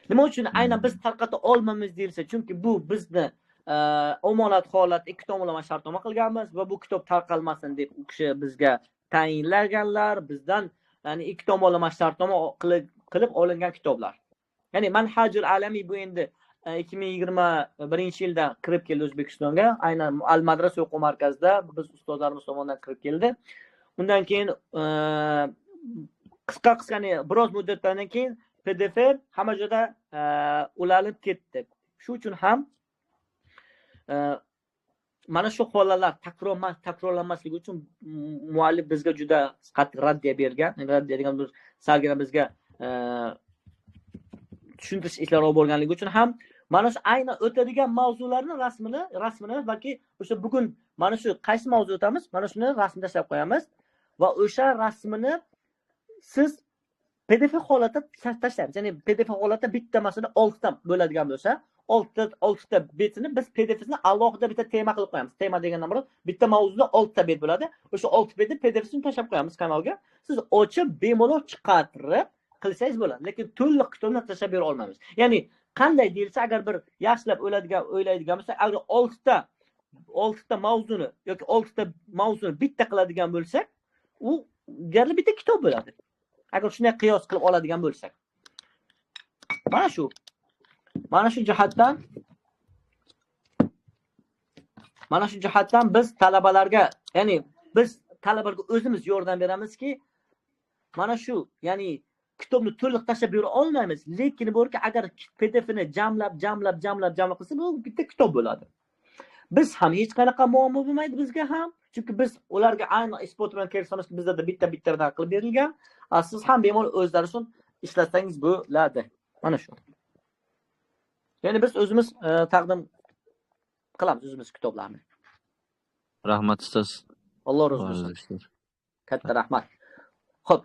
Nima uchun aynan biz tarqata olmaymiz deyilsa, chunki bu bizni omonat holat ikki tomonlama shartnoma qilganmiz va bu kitob tarqalmasin deb u kishi bizga tayinlaganlar, bizdan ya'ni ikki tomonlama shartnoma qilib olingan kitoblar. Ya'ni Manhajul Alamiy bu endi 2021-yilda kirib keldi O'zbekistonga, aynan Al-Madrasa o'quv markazida biz ustozlarimiz tomonidan kirib keldi. Undan keyin qisqa biroz muddatdan keyin PDF hamma joyda ulanib ketdi. Shu uchun ham mana shu holatlar takrorlanmasligi uchun muallif bizga juda qattiq raddiya bergan. Raddiya degan biz salgina bizga tushuntirish ishlari olib bo'lganligi uchun ham mana shu aynan o'tadigan mavzularni rasmini balki o'sha bugun mana shu qaysi mavzu o'tamiz, mana shuni rasm tashlab qo'yamiz va o'sha rasmini siz PDF holatda tashlaymiz. Ya'ni PDF holatda bitta masalan 6 ta bo'ladigan bo'lsa, 6 ta betini biz PDFni alohida bitta tema qilib qo'yamiz. Tema degandan murod bitta mavzuda 6 ta bet bo'ladi. O'sha 6 betni PDFni tashlab qo'yamiz kanalga. Siz ochib bemalol chiqartirib qilsangiz bo'ladi. Lekin to'liq kitobni tashlab bera olmaymiz. Ya'ni qanday deyilsa, agar bir yaxshilab o'ylaydigan bo'lsa, agar 6 ta mavzuni yoki 6 ta mavzuni bitta qiladigan bo'lsak, u garli bitta kitob bo'ladi. Agar shunday qiyos qilib oladigan bo'lsak. Mana shu jihatdan biz talabalarga, ya'ni biz talabalarga o'zimiz yordam beramizki, mana shu, ya'ni kitobni to'liq tashlab bera olmaymiz, lekin borki agar PDFni jamlab qilsa, bu bitta kitob bo'ladi. Biz ham hech qanaqa muammo bo'lmaydi bizga ham, chunki biz ularga aynan isbot bilan kelsangiz bizda bitta qilib berilgan. Siz ham bemalol o'zlari uchun ishlatsangiz bo'ladi. Mana shu. Ya'ni biz o'zimiz taqdim qilamiz o'zimiz kitoblarni. Rahmat ustoz. Alloh rozi bo'lsin. Katta rahmat. Xo'p.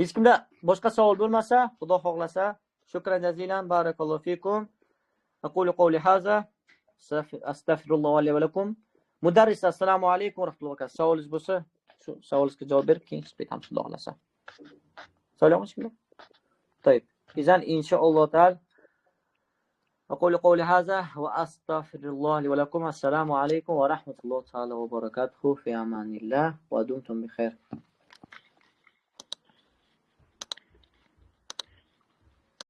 Hech kimda boshqa savol bo'lmasa, Xudo xohlasa, shukran jazilan, barakallohu fikum. Aqulu qawli hadza, astaghfirulloh va lakum. Mudarris, assalomu alaykum va rahmatullohi va barakatuh. Savolingiz bo'lsa, shu savolingizga javob berib, keyin ketamiz Xudo xohlasa. Salom alaykum. To'yib. Bizan inshaalloh taol أقول قولي هذا وأستغفر الله لي ولكم. السلام عليكم ورحمة الله تعالى وبركاته. في أمان الله ودمتم بخير.